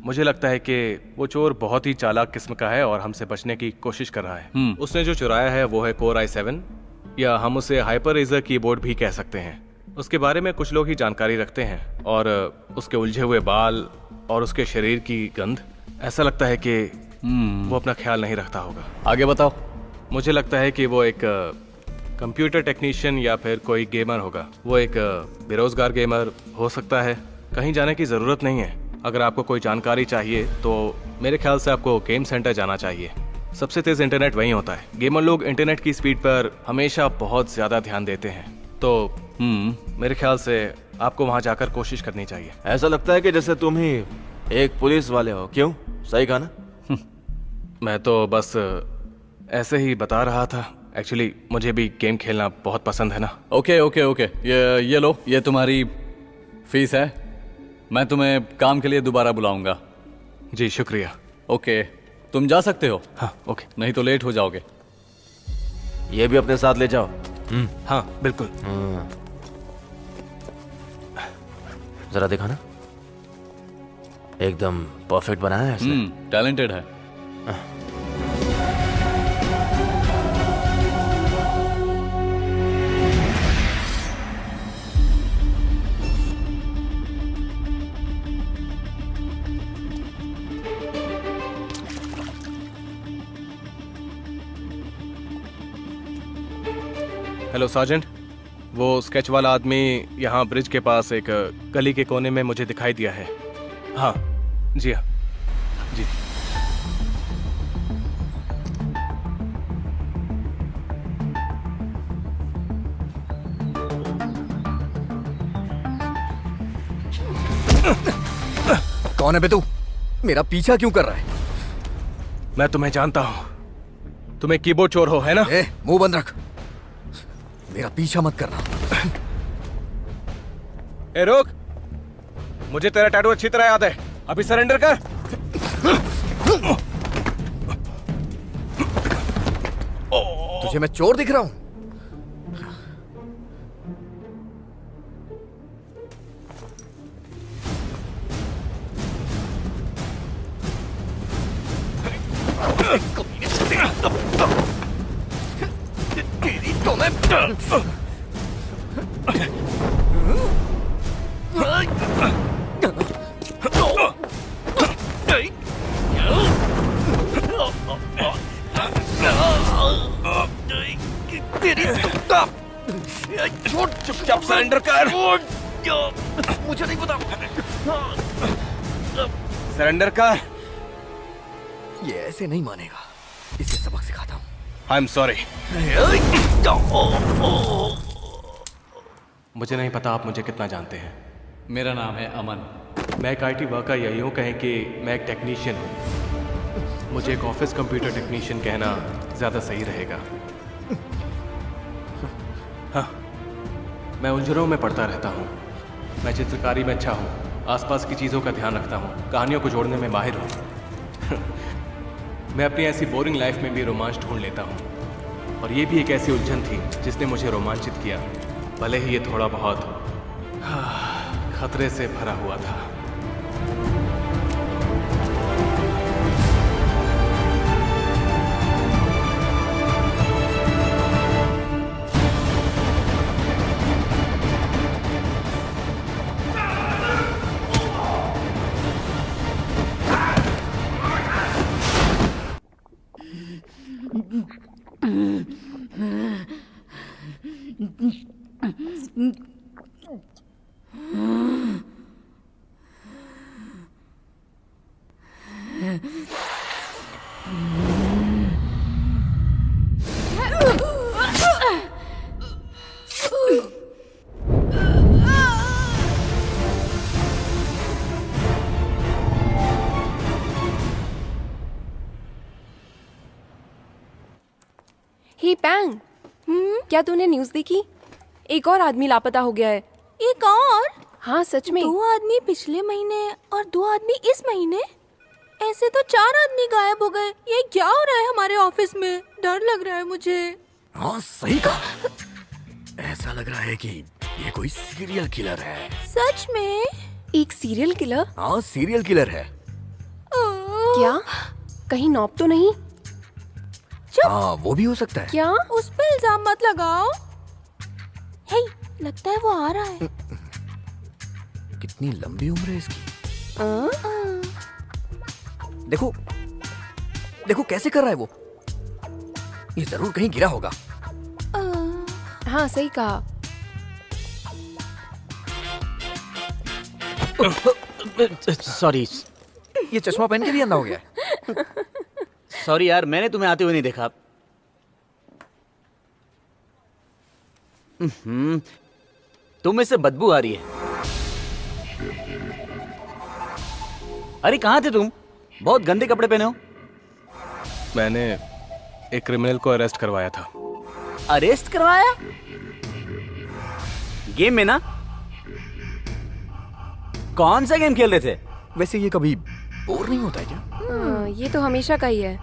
मुझे लगता है कि वो चोर बहुत ही चालाक किस्म का है और हमसे बचने की कोशिश कर रहा है। उसने जो चुराया है वो है कोर i7, या हम उसे हाइपररेजर कीबोर्ड भी कह सकते हैं। उसके बारे में कुछ लोग ही जानकारी रखते हैं, और उसके उलझे हुए बाल और उसके शरीर की गंध, ऐसा लगता है कि वो अपना ख्याल नहीं रखता होगा। आगे बताओ। मुझे लगता है कि वो एक कंप्यूटर टेक्नीशियन या फिर कोई गेमर होगा। वो एक बेरोजगार गेमर हो सकता है। कहीं जाने की ज़रूरत नहीं है। अगर आपको कोई जानकारी चाहिए तो मेरे ख्याल से आपको गेम सेंटर जाना चाहिए। सबसे तेज़ इंटरनेट वहीं होता है। गेमर लोग इंटरनेट की स्पीड पर हमेशा बहुत ज़्यादा ध्यान देते हैं, तो मेरे ख्याल से आपको वहाँ जाकर कोशिश करनी चाहिए। ऐसा लगता है कि जैसे तुम ही एक पुलिस वाले हो। क्यों? सही कहा ना? मैं तो बस ऐसे ही बता रहा था। एक्चुअली मुझे भी गेम खेलना बहुत पसंद है ना। ओके ओके ओके, ये लो, ये तुम्हारी फीस है। मैं तुम्हें काम के लिए दोबारा बुलाऊंगा। जी शुक्रिया। ओके, तुम जा सकते हो। हाँ ओके। नहीं तो लेट हो जाओगे। ये भी अपने साथ ले जाओ। हाँ बिल्कुल। जरा देखा ना, एकदम परफेक्ट बनाया है इसने। टैलेंटेड है। हेलो सार्जेंट, वो स्केच वाला आदमी यहाँ ब्रिज के पास एक गली के कोने में मुझे दिखाई दिया है। हाँ जी, हाँ जी। कौन है बे तू? मेरा पीछा क्यों कर रहा है? मैं तुम्हें जानता हूँ। तुम्हें कीबोर्ड चोर हो, है ना? मुंह बंद रख। मेरा पीछा मत करना। ए रुक, मुझे तेरा टैटू अच्छी तरह याद है। अभी सरेंडर कर। तुझे मैं चोर दिख रहा हूं? तेरी तो मैं चुपचाप सरेंडर कर। मुझे नहीं पता। सरेंडर कर। ये ऐसे नहीं मानेगा। इसे सबक सिखाता हूँ। I am sorry. मुझे नहीं पता आप मुझे कितना जानते हैं। मेरा नाम है अमन। मैं एक IT वर्कर, या यूँ कहें कि मैं एक टेक्नीशियन हूँ। मुझे एक ऑफिस कंप्यूटर टेक्नीशियन कहना ज़्यादा सही रहेगा। हाँ, मैं उलझनों में पढ़ता रहता हूँ। मैं चित्रकारी में अच्छा हूँ, आसपास की चीज़ों का ध्यान रखता हूँ, कहानियों को जोड़ने में माहिर हूँ। मैं अपनी ऐसी बोरिंग लाइफ में भी रोमांच ढूंढ लेता हूँ, और ये भी एक ऐसी उलझन थी जिसने मुझे रोमांचित किया, भले ही ये थोड़ा बहुत खतरे से भरा हुआ था। हे पैंग, क्या तूने न्यूज़ देखी? एक और आदमी लापता हो गया है। एक और? हाँ सच में। 2 आदमी पिछले महीने और 2 आदमी इस महीने? ऐसे तो 4 आदमी गायब हो गए। ये क्या हो रहा है हमारे ऑफिस में? डर लग रहा है मुझे। हाँ सही कहा। ऐसा लग रहा है कि ये कोई सीरियल किलर है। सच में? एक सीरियल किलर? हाँ सीरियल किलर है। क्या? कहीं नॉब तो नहीं? हाँ वो भी हो सकता है। क्या? उस पे इल्जाम मत लगाओ। हे, लगता है वो आ रहा है। कितनी लंबी उम्र है इसकी। देखो देखो कैसे कर रहा है वो। ये जरूर कहीं गिरा होगा। हाँ सही कहा। सॉरी ये चश्मा पहन के भी अंधा हो गया है। सॉरी यार, मैंने तुम्हें आते हुए नहीं देखा। तुम में से बदबू आ रही है। अरे कहाँ थे तुम? बहुत गंदे कपड़े पहने हो। मैंने एक क्रिमिनल को अरेस्ट करवाया था। अरेस्ट करवाया? गेम में ना? कौन सा गेम खेल रहे थे? वैसे ये कभी बोर नहीं होता है क्या? ये तो हमेशा का ही है।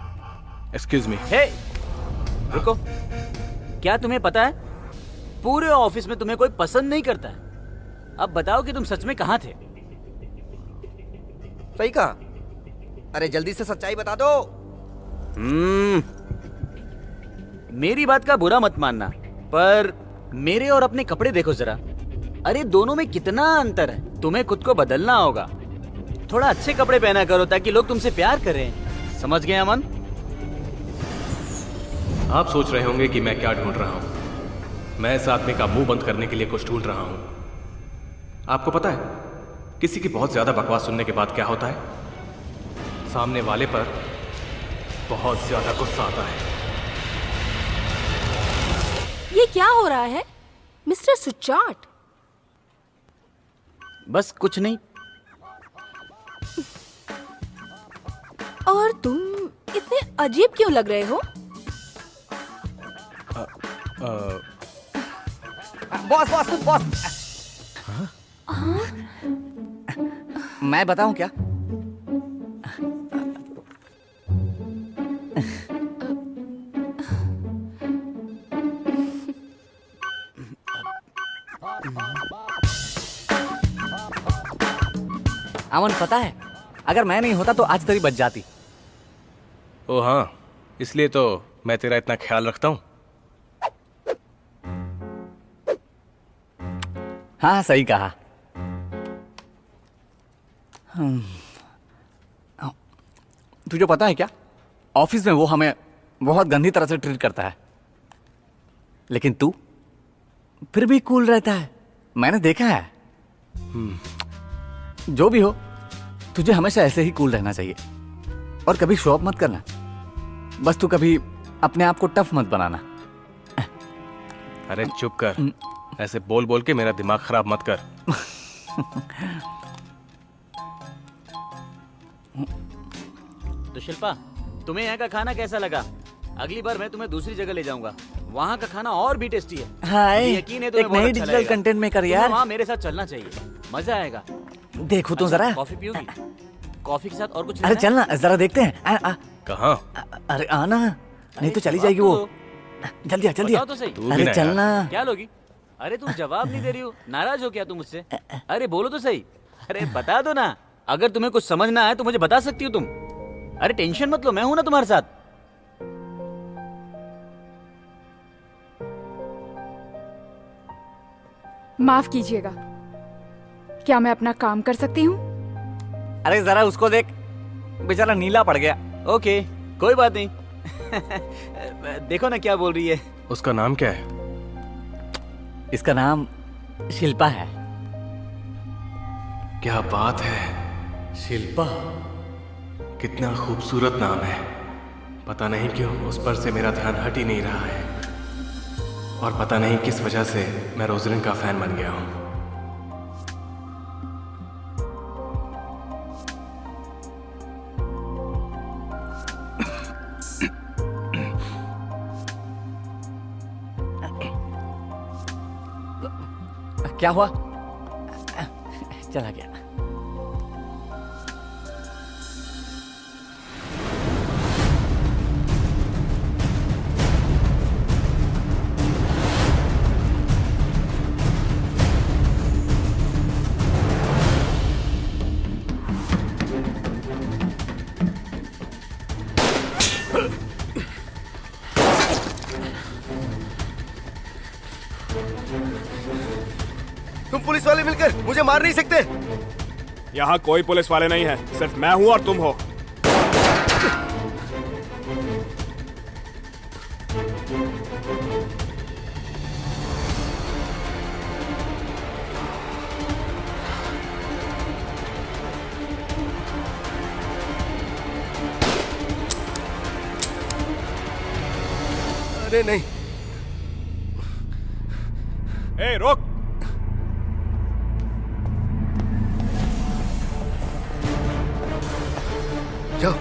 Excuse me. हे, रुको। क्या तुम्हें पता है पूरे ऑफिस में तुम्हें कोई पसंद नहीं करता है? अब बताओ कि तुम सच में कहाँ थे? सही कहा। अरे जल्दी से सच्चाई बता दो। मेरी बात का बुरा मत मानना, पर मेरे और अपने कपड़े देखो जरा। अरे दोनों में कितना अंतर है। तुम्हें खुद को बदलना होगा। थोड़ा अच्छे कपड़े पहना करो ताकि लोग तुमसे प्यार करें। समझ गए अमन? आप सोच रहे होंगे कि मैं क्या ढूंढ रहा हूं। मैं इस आदमी का मुंह बंद करने के लिए कुछ ढूंढ रहा हूं। आपको पता है किसी की बहुत ज्यादा बकवास सुनने के बाद क्या होता है? सामने वाले पर बहुत ज्यादा गुस्सा आता है। ये क्या हो रहा है मिस्टर सुचाट? बस कुछ नहीं। और तुम इतने अजीब क्यों लग रहे हो? Boss boss boss. मैं बताऊं क्या? अमन पता है, अगर मैं नहीं होता तो आज तेरी बच जाती। ओ हाँ, इसलिए तो मैं तेरा इतना ख्याल रखता हूँ। हाँ सही कहा। तुझे पता है क्या, ऑफिस में वो हमें बहुत गंदी तरह से ट्रीट करता है, लेकिन तू फिर भी कूल रहता है। मैंने देखा है। जो भी हो, तुझे हमेशा ऐसे ही कूल रहना चाहिए और कभी शो ऑफ मत करना। बस तू कभी अपने आप को टफ मत बनाना। अरे चुप कर। ऐसे बोल बोल के मेरा दिमाग खराब मत कर। तो शिल्पा, तुम्हें यहाँ का खाना कैसा लगा? अगली बार मैं तुम्हें दूसरी जगह ले जाऊंगा। वहाँ का खाना और भी टेस्टी है। हाय, मुझे यकीन है तुम्हें एक बहुत नई अच्छा डिजिटल लगेगा। कंटेंट मेकर तुम्हें यार। वहाँ मेरे साथ चलना चाहिए, मजा आएगा। देखो तो अच्छा, जरा। कॉफी पियोगी? कॉफी के साथ और कुछ अरे लेना है? चल ना, जरा देखते हैं। कहाँ? अरे आना, नहीं तो चली जाएगी वो। जल्दी आ, जल्दी आ। बताओ तो सही। तू भी अरे ना चल यार। ना। क्या लोगी? अरे तुम जवाब नहीं दे रही हो, नाराज हो क्या तुम मुझसे? अरे बोलो तो सही। अरे बता दो ना। अगर तुम्हें कुछ समझना है तो मुझे बता सकती हो तुम। अरे टेंशन मत लो, मैं हूं ना तुम्हारे साथ। माफ कीजिएगा, क्या मैं अपना काम कर सकती हूँ? अरे जरा उसको देख, बेचारा नीला पड़ गया। ओके, कोई बात नहीं। देखो ना क्या बोल रही है। उसका नाम क्या है? इसका नाम शिल्पा है। क्या बात है, शिल्पा? कितना खूबसूरत नाम है। पता नहीं क्यों उस पर से मेरा ध्यान हट ही नहीं रहा है, और पता नहीं किस वजह से मैं रोजलिन का फैन बन गया हूँ। क्या हुआ? चला गया। तुम पुलिस वाले मिलकर मुझे मार नहीं सकते। यहाँ कोई पुलिस वाले नहीं है, सिर्फ मैं हूं और तुम हो। अरे नहीं। ए, रोक। जाओ।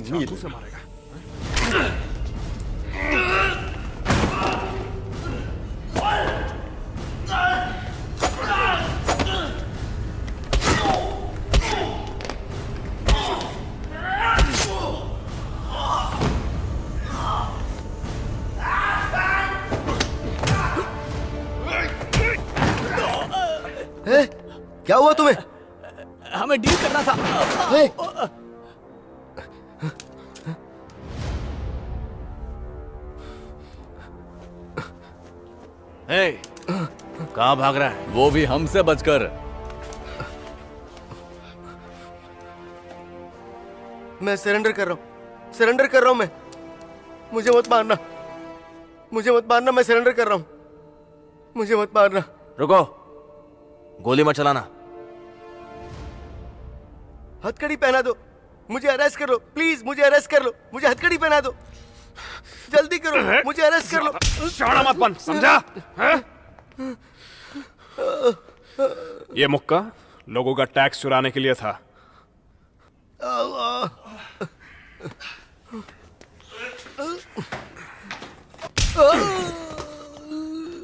चाकू से मारेगा। क्या हुआ तुम्हें? हमें डील करना था। कहाँ भाग रहा है? वो भी हमसे बचकर। मैं सरेंडर कर रहा हूँ, सरेंडर कर रहा हूँ मैं। मुझे मत मारना, मुझे मत मारना, मैं सरेंडर कर रहा हूँ, मुझे मत मारना। रुको, गोली मत चलाना। हथकड़ी पहना दो, मुझे अरेस्ट कर लो प्लीज, मुझे अरेस्ट कर लो, मुझे हथकड़ी पहना दो, जल्दी करो, मुझे अरेस्ट कर लो। शाना मत बन, समझा? ये मुक्का लोगों का टैक्स चुराने के लिए था।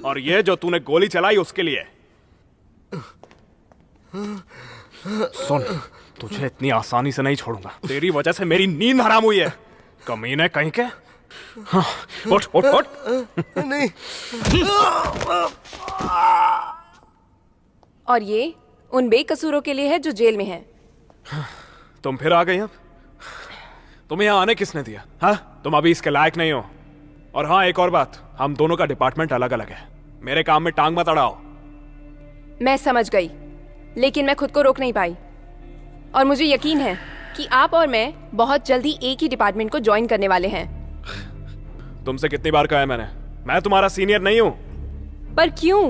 और ये जो तूने गोली चलाई उसके लिए। सुन, तुझे इतनी आसानी से नहीं छोड़ूंगा। तेरी वजह से मेरी नींद हराम हुई है, कमीने कहीं के। हाँ, उठ उठ उठ। नहीं। और ये उन बेकसूरों के लिए है जो जेल में हैं। तुम फिर आ गई अब? तुम्हें यहाँ आने किसने दिया? हाँ, तुम अभी इसके लायक नहीं हो। और हाँ, एक और बात, हम दोनों का डिपार्टमेंट अलग अलग है। मेरे काम में टांग मत अड़ाओ। मैं समझ गई, लेकिन मैं खुद को रोक नहीं पाई। और मुझे यकीन है कि आप और मैं बहुत जल्दी एक ही डिपार्टमेंट को ज्वाइन करने वाले हैं। तुमसे कितनी बार कहा है मैंने, मैं तुम्हारा सीनियर नहीं हूं। पर क्यों?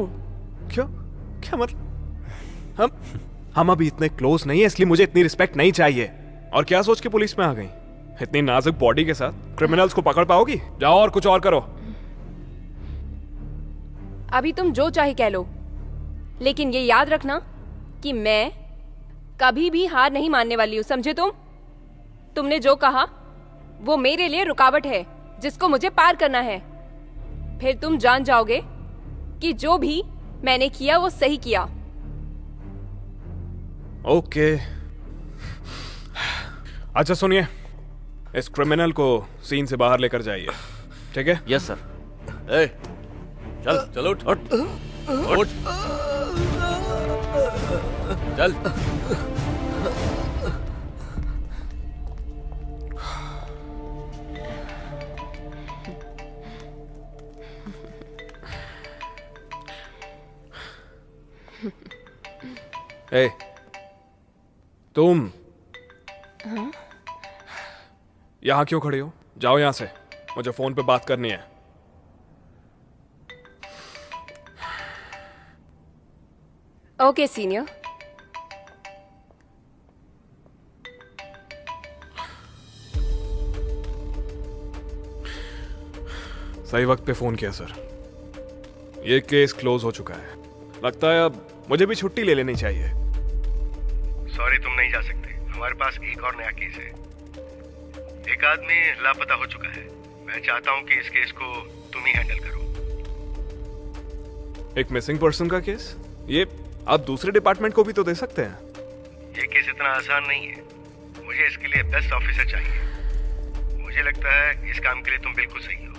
क्यों? क्या मतलब? हम अभी इतने क्लोज नहीं है, इसलिए मुझे इतनी रिस्पेक्ट नहीं चाहिए। और क्या सोच के पुलिस में आ गई? इतनी नाजुक बॉडी के साथ क्रिमिनल्स को पकड़ पाओगी? जाओ और कुछ और करो। अभी तुम जो चाहे कह लो, लेकिन ये याद रखना कि मैं कभी भी हार नहीं मानने वाली हूँ, समझे तुम? तुमने जो कहा वो मेरे लिए रुकावट है जिसको मुझे पार करना है। फिर तुम जान जाओगे कि जो भी मैंने किया वो सही किया। ओके। अच्छा सुनिए, इस क्रिमिनल को सीन से बाहर लेकर जाइए, ठीक है? Yes sir. ए, चल चल उठ उठ उठ चल। ए, तुम यहां क्यों खड़ी हो? जाओ यहां से, मुझे फोन पे बात करनी है। Okay senior. सही वक्त पे फोन किया सर। ये केस क्लोज हो चुका है। लगता है अब मुझे भी छुट्टी ले लेनी चाहिए। सॉरी, तुम नहीं जा सकते। हमारे पास एक और नया केस है। एक आदमी लापता हो चुका है। मैं चाहता हूँ कि इस केस को तुम ही हैंडल करो। एक मिसिंग पर्सन का केस? ये आप दूसरे डिपार्टमेंट को भी तो दे सकते हैं। ये केस इतना आसान नहीं है। मुझे इसके लिए बेस्ट ऑफिसर चाहिए। मुझे लगता है इस काम के लिए तुम बिल्कुल सही हो।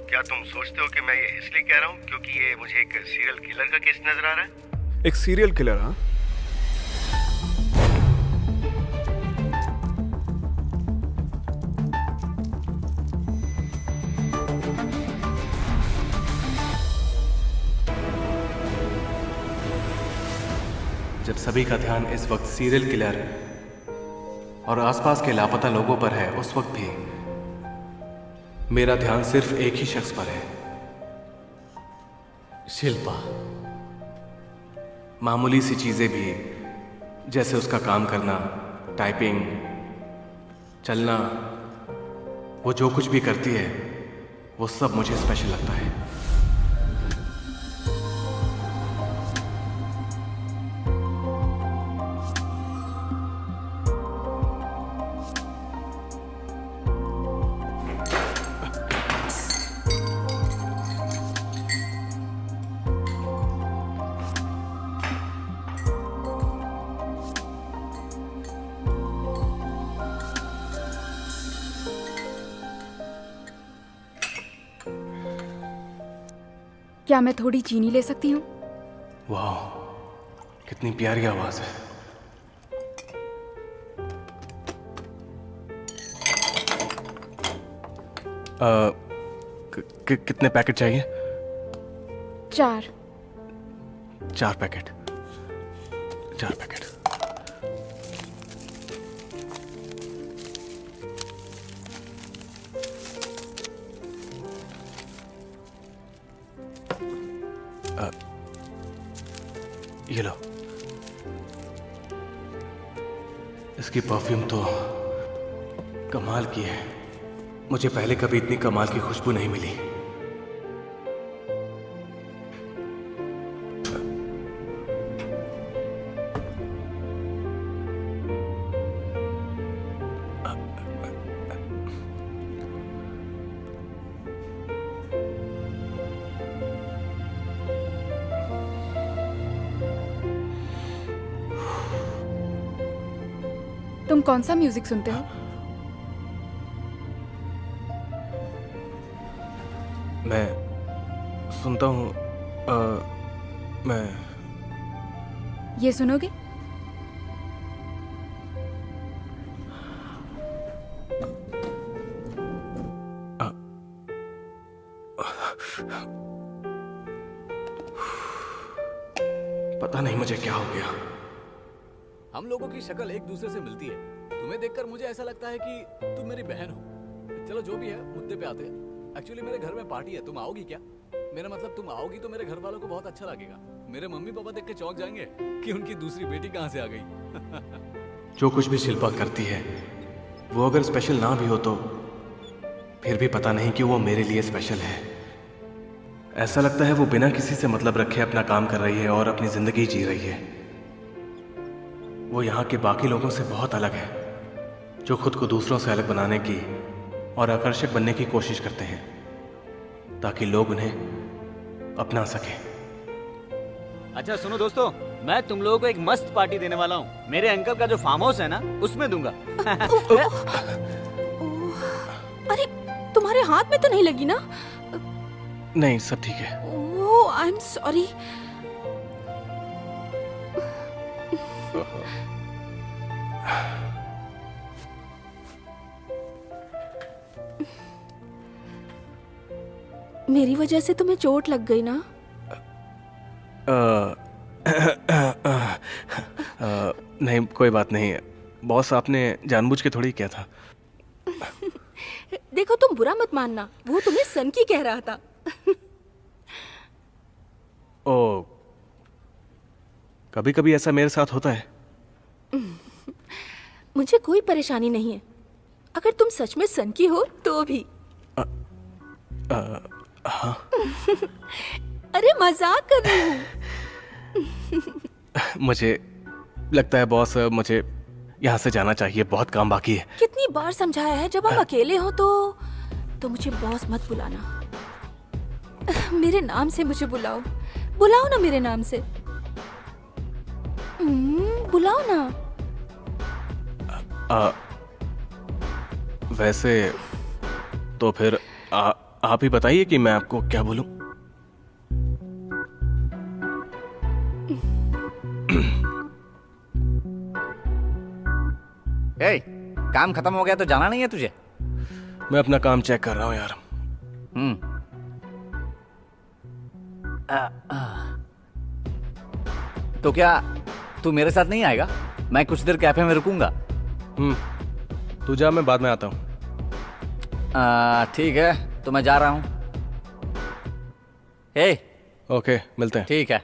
क्या तुम सोचते हो कि मैं ये इसलिए कह रहा हूँ क्योंकि ये मुझे एक सीरियल किलर का केस नजर आ रहा है? एक सीरियल किलर? हाँ, जब सभी का ध्यान इस वक्त सीरियल किलर और आसपास के लापता लोगों पर है, उस वक्त भी मेरा ध्यान सिर्फ एक ही शख्स पर है, शिल्पा। मामूली सी चीजें भी, जैसे उसका काम करना, टाइपिंग, चलना, वो जो कुछ भी करती है वो सब मुझे स्पेशल लगता है। क्या मैं थोड़ी चीनी ले सकती हूँ? वाह, कितनी प्यारी आवाज है। कितने पैकेट चाहिए? 4। 4 पैकेट। 4 पैकेट। ये लो। इसकी परफ्यूम तो कमाल की है। मुझे पहले कभी इतनी कमाल की खुशबू नहीं मिली। तुम कौन सा म्यूजिक सुनते हो? मैं सुनता हूँ, मैं ये सुनोगे? पता नहीं मुझे क्या हो गया। हम लोगों की शक्ल एक दूसरे से मिलती है। तुम्हें देखकर मुझे ऐसा लगता है कि तुम मेरी बहन हो। चलो जो भी है, मुद्दे पे आते हैं। एक्चुअली मेरे घर में पार्टी है, तुम आओगी क्या? मेरा मतलब तुम आओगी तो मेरे घर वालों को बहुत अच्छा लगेगा। मेरे मम्मी पापा देख के चौंक जाएंगे कि उनकी दूसरी बेटी कहाँ से आ गई। जो कुछ भी शिल्पा करती है वो अगर स्पेशल ना भी हो तो फिर भी पता नहीं कि वो मेरे लिए स्पेशल है। ऐसा लगता है वो बिना किसी से मतलब रखे अपना काम कर रही है और अपनी जिंदगी जी रही है। वो यहाँ के बाकी लोगों से बहुत अलग है, जो खुद को दूसरों से अलग बनाने की और आकर्षक बनने की कोशिश करते हैं ताकि लोग उन्हें अपना सकें। अच्छा सुनो दोस्तों, मैं तुम लोगों को एक मस्त पार्टी देने वाला हूँ। मेरे अंकल का जो फार्म हाउस है ना, उसमें दूंगा। अरे तुम्हारे हाथ में तो नहीं लगी ना? नहीं, सब ठीक है। ओह आई एम सॉरी। मेरी वजह से तुम्हें चोट लग गई ना? नहीं, कोई बात नहीं बॉस, आपने जानबूझ के थोड़ी किया था। देखो तुम बुरा मत मानना, वो तुम्हें सन की कह रहा था। ओ, कभी कभी ऐसा मेरे साथ होता है। मुझे कोई परेशानी नहीं है, अगर तुम सच में सन की हो तो भी। हाँ। अरे मजाक कर रही हूँ। मुझे लगता है बॉस, मुझे यहाँ से जाना चाहिए, बहुत काम बाकी है। कितनी बार समझाया है, जब हम अकेले हो तो मुझे बॉस मत बुलाना। मेरे नाम से मुझे बुलाओ, बुलाओ ना मेरे नाम से। बुलाओ ना। वैसे तो फिर आप ही बताइए कि मैं आपको क्या बोलूं। ए, काम खत्म हो गया तो जाना नहीं है तुझे? मैं अपना काम चेक कर रहा हूं यार। तो क्या तू मेरे साथ नहीं आएगा? मैं कुछ देर कैफे में रुकूंगा। तू जा, मैं बाद में आता हूँ। ठीक है, तो मैं जा रहा हूँ। ओके, मिलते हैं। ठीक है।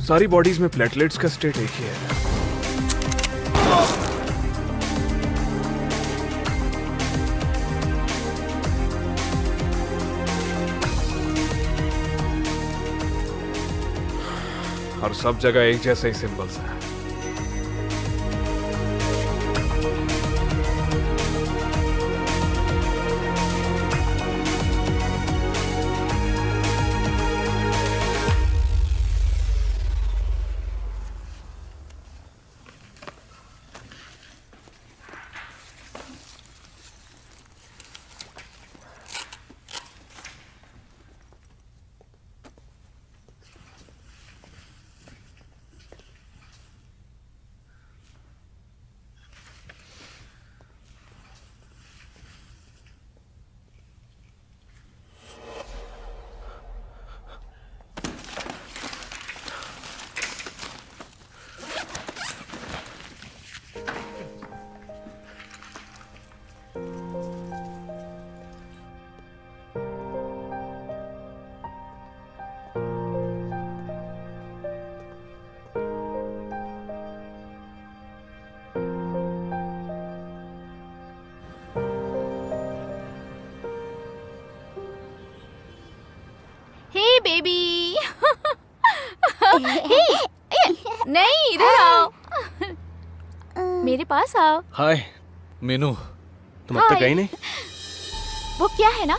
सारी बॉडीज में प्लेटलेट्स का स्टेट एक ही है। और सब जगह एक जैसे ही सिंबल्स हैं। बेबी। नहीं, इधर आओ। मेरे पास आओ। हाय मीनू, तुम अब तक हाय। गई नहीं? वो क्या है ना,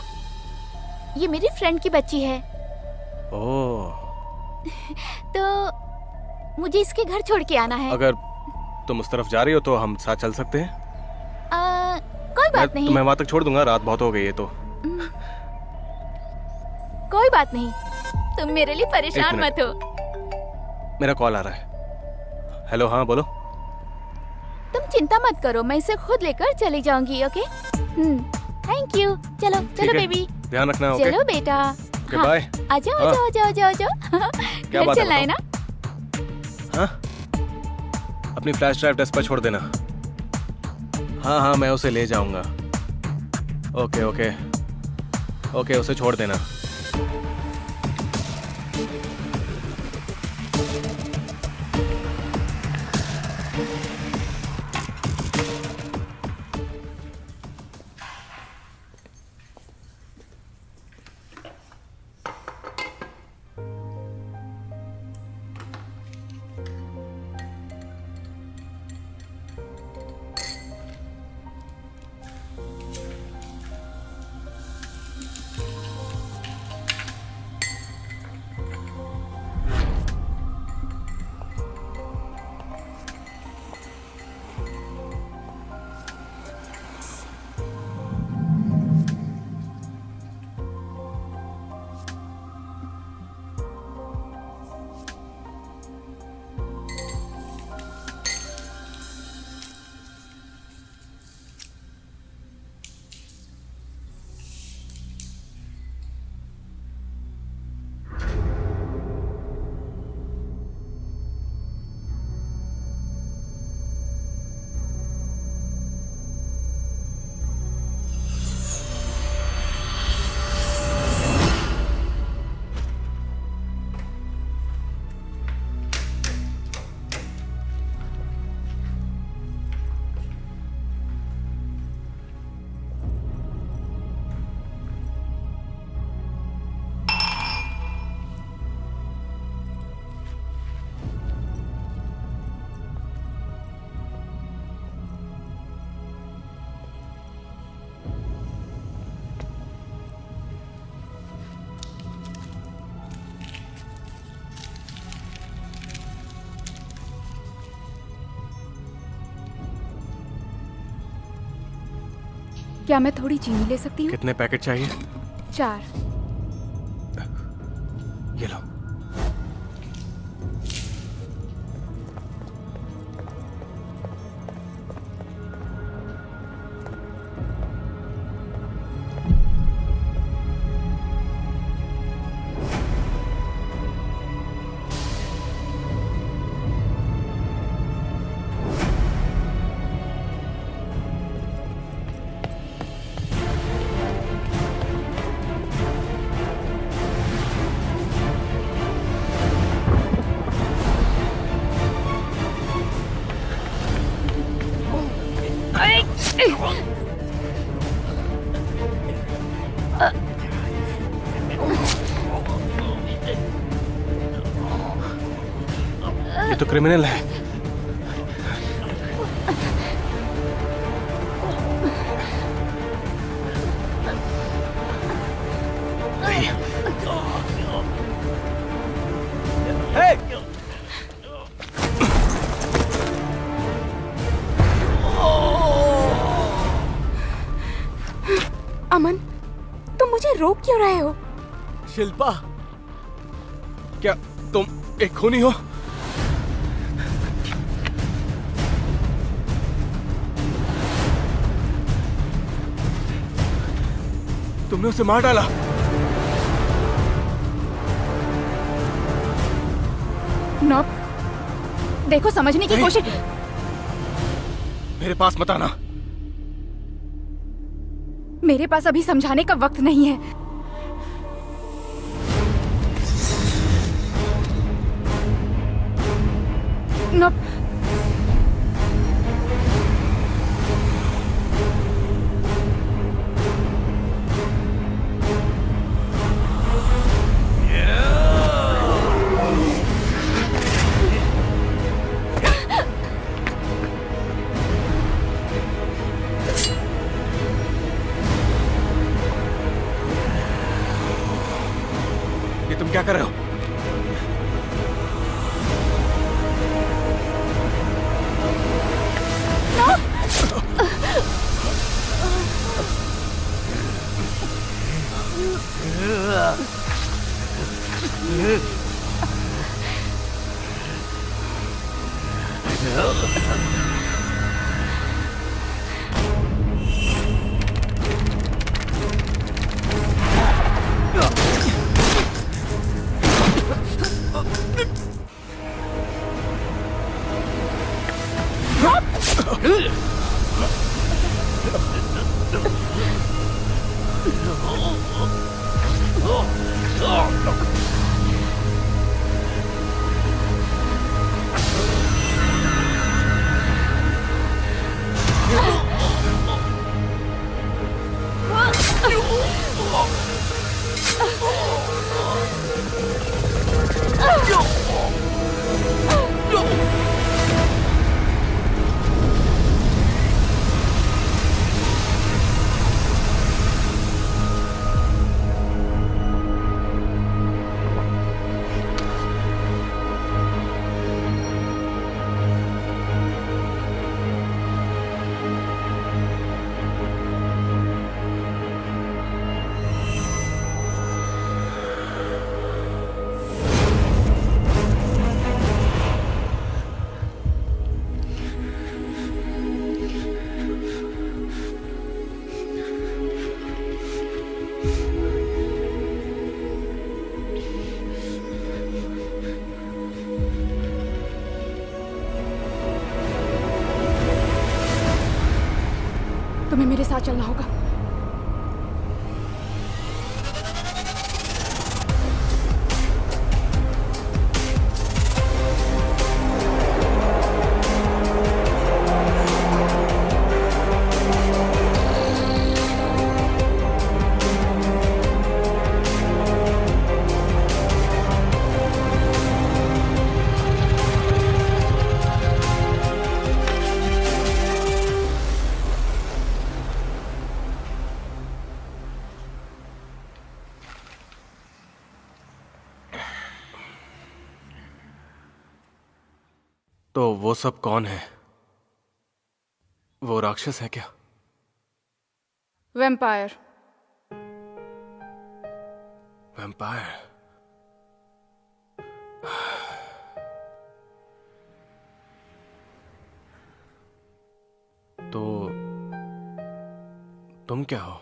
ये मेरी फ्रेंड की बच्ची है, ओह, तो मुझे इसके घर छोड़ के आना है। अगर तुम उस तरफ जा रही हो तो हम साथ चल सकते हैं। कोई मैं बात नहीं। तुम्हें वहां तक छोड़ दूंगा, रात बहुत हो गई है तो। कोई बात नहीं, तुम मेरे लिए एक परेशान मिनट। मत हो। मेरा कॉल आ रहा है। हेलो, हाँ बोलो। तुम चिंता मत करो, मैं इसे खुद लेकर चली जाऊंगी। Okay, thank you. चलो ठीक चलो है, बेबी, ध्यान रखना। ओके, चलो बेटा। Okay, bye. आ जाओ आ हाँ। जाओ आ जाओ आ जाओ आ जाओ। क्या घर बात है, चलना है ना? हाँ, अपनी फ्लैश ड्राइव डेस्क पर छोड़ देना। हाँ हाँ, मैं उसे ले जाऊंगा। ओके ओके ओके, उसे छोड़ देना। क्या मैं थोड़ी चीनी ले सकती हूँ? कितने पैकेट चाहिए? 4। ये लो। ये तो क्रिमिनल है। अमन, तुम मुझे रोक क्यों रहे हो? शिल्पा, क्या तुम एक खूनी हो? तुमने उसे मार डाला। नॉब, देखो समझने की नहीं। कोशिश। मेरे पास मत आना। मेरे पास अभी समझाने का वक्त नहीं है। नॉब, तुम क्या कर रहे हो? तुम्हें मेरे साथ चलना होगा। तो वो सब कौन है? वो राक्षस है क्या? वैम्पायर। वैम्पायर? तो तुम क्या हो?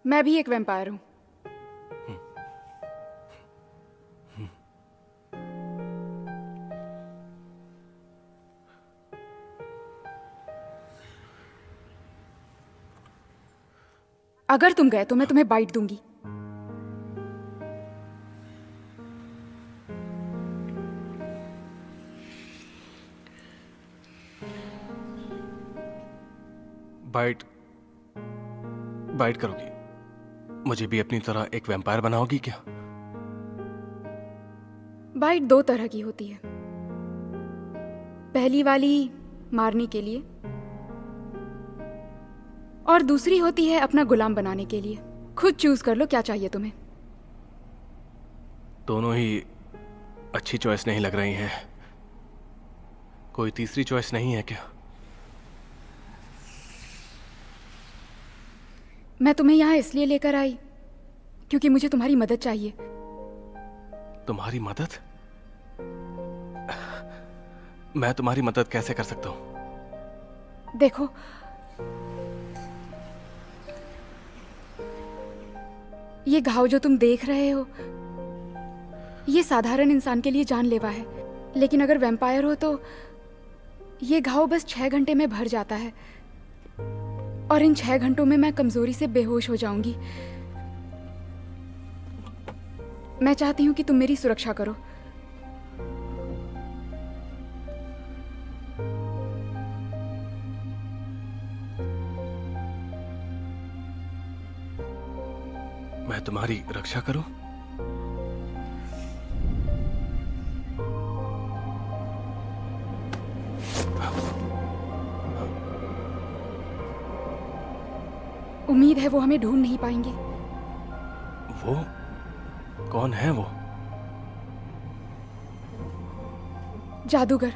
मैं भी एक वैम्पायर हूं। अगर तुम गए तो मैं तुम्हें बाइट दूंगी। बाइट बाइट करोगी? मुझे भी अपनी तरह एक वैम्पायर बनाओगी क्या? बाइट दो तरह की होती है। पहली वाली मारने के लिए और दूसरी होती है अपना गुलाम बनाने के लिए। खुद चूज कर लो क्या चाहिए तुम्हें। दोनों ही अच्छी चॉइस नहीं लग रही हैं। कोई तीसरी चॉइस नहीं है क्या? मैं तुम्हें यहाँ इसलिए लेकर आई क्योंकि मुझे तुम्हारी मदद चाहिए। तुम्हारी मदद? मैं तुम्हारी मदद कैसे कर सकता हूं? देखो, ये घाव जो तुम देख रहे हो ये साधारण इंसान के लिए जानलेवा है, लेकिन अगर वैम्पायर हो तो ये घाव बस 6 घंटे में भर जाता है और इन 6 घंटों में मैं कमजोरी से बेहोश हो जाऊंगी। मैं चाहती हूं कि तुम मेरी सुरक्षा करो। मैं तुम्हारी रक्षा करूं? उम्मीद है वो हमें ढूंढ नहीं पाएंगे। वो कौन है वो? जादूगर।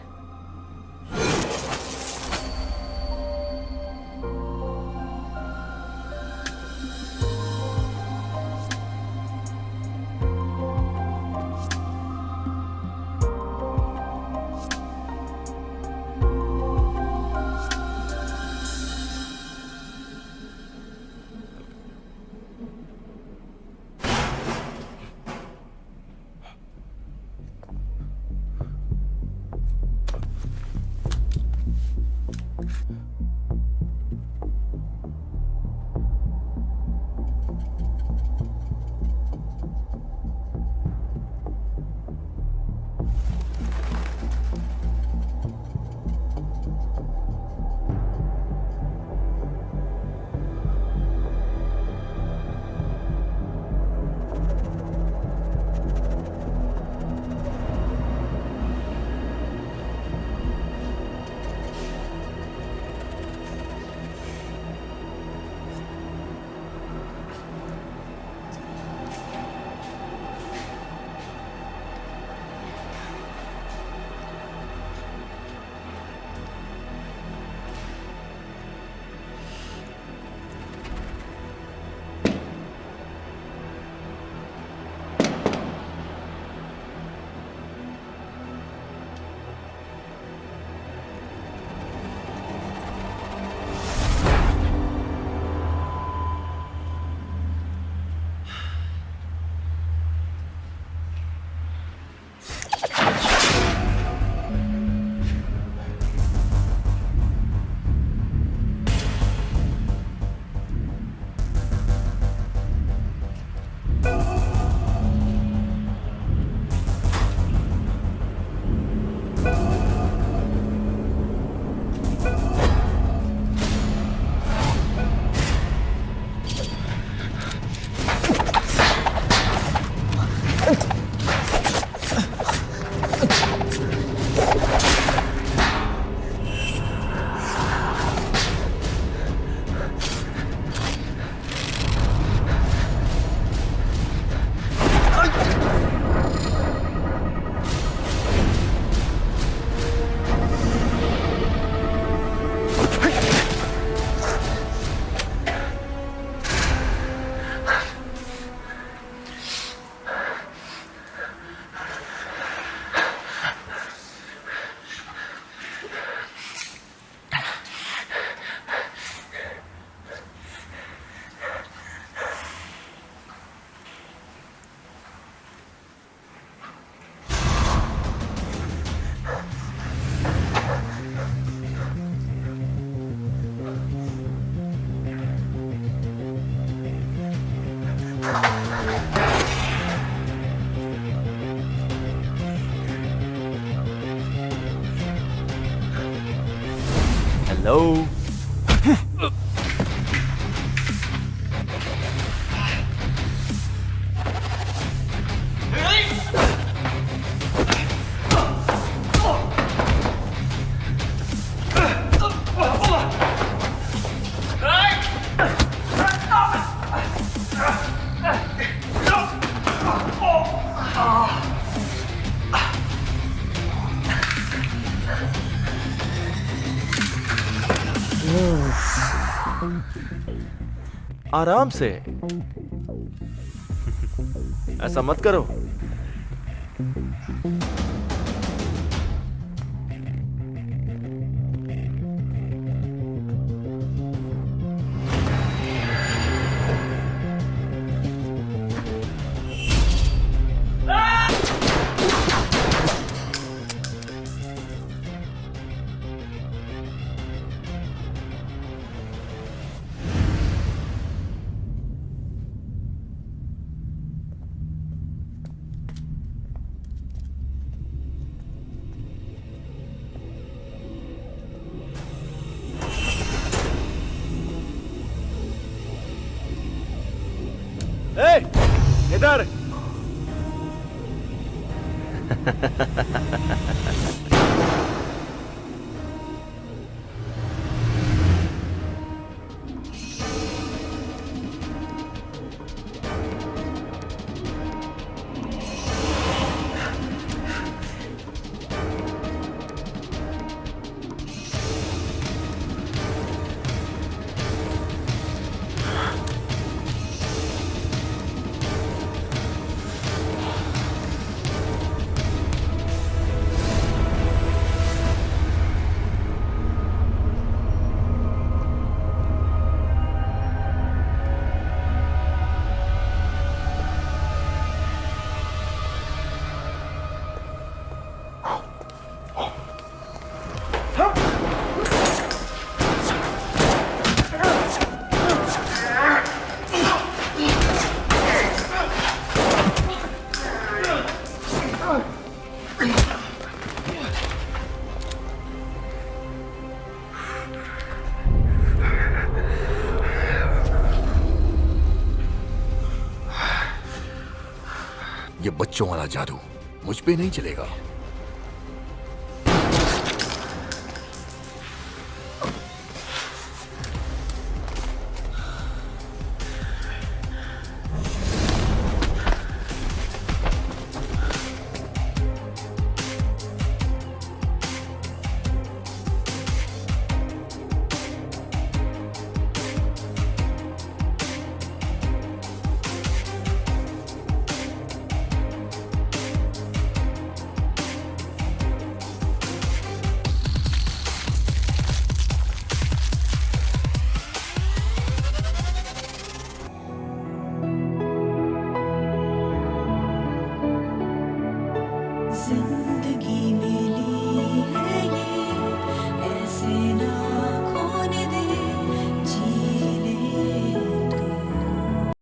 हेलो। आराम से, ऐसा मत करो। इधर। बच्चों वाला जादू मुझ पे नहीं चलेगा।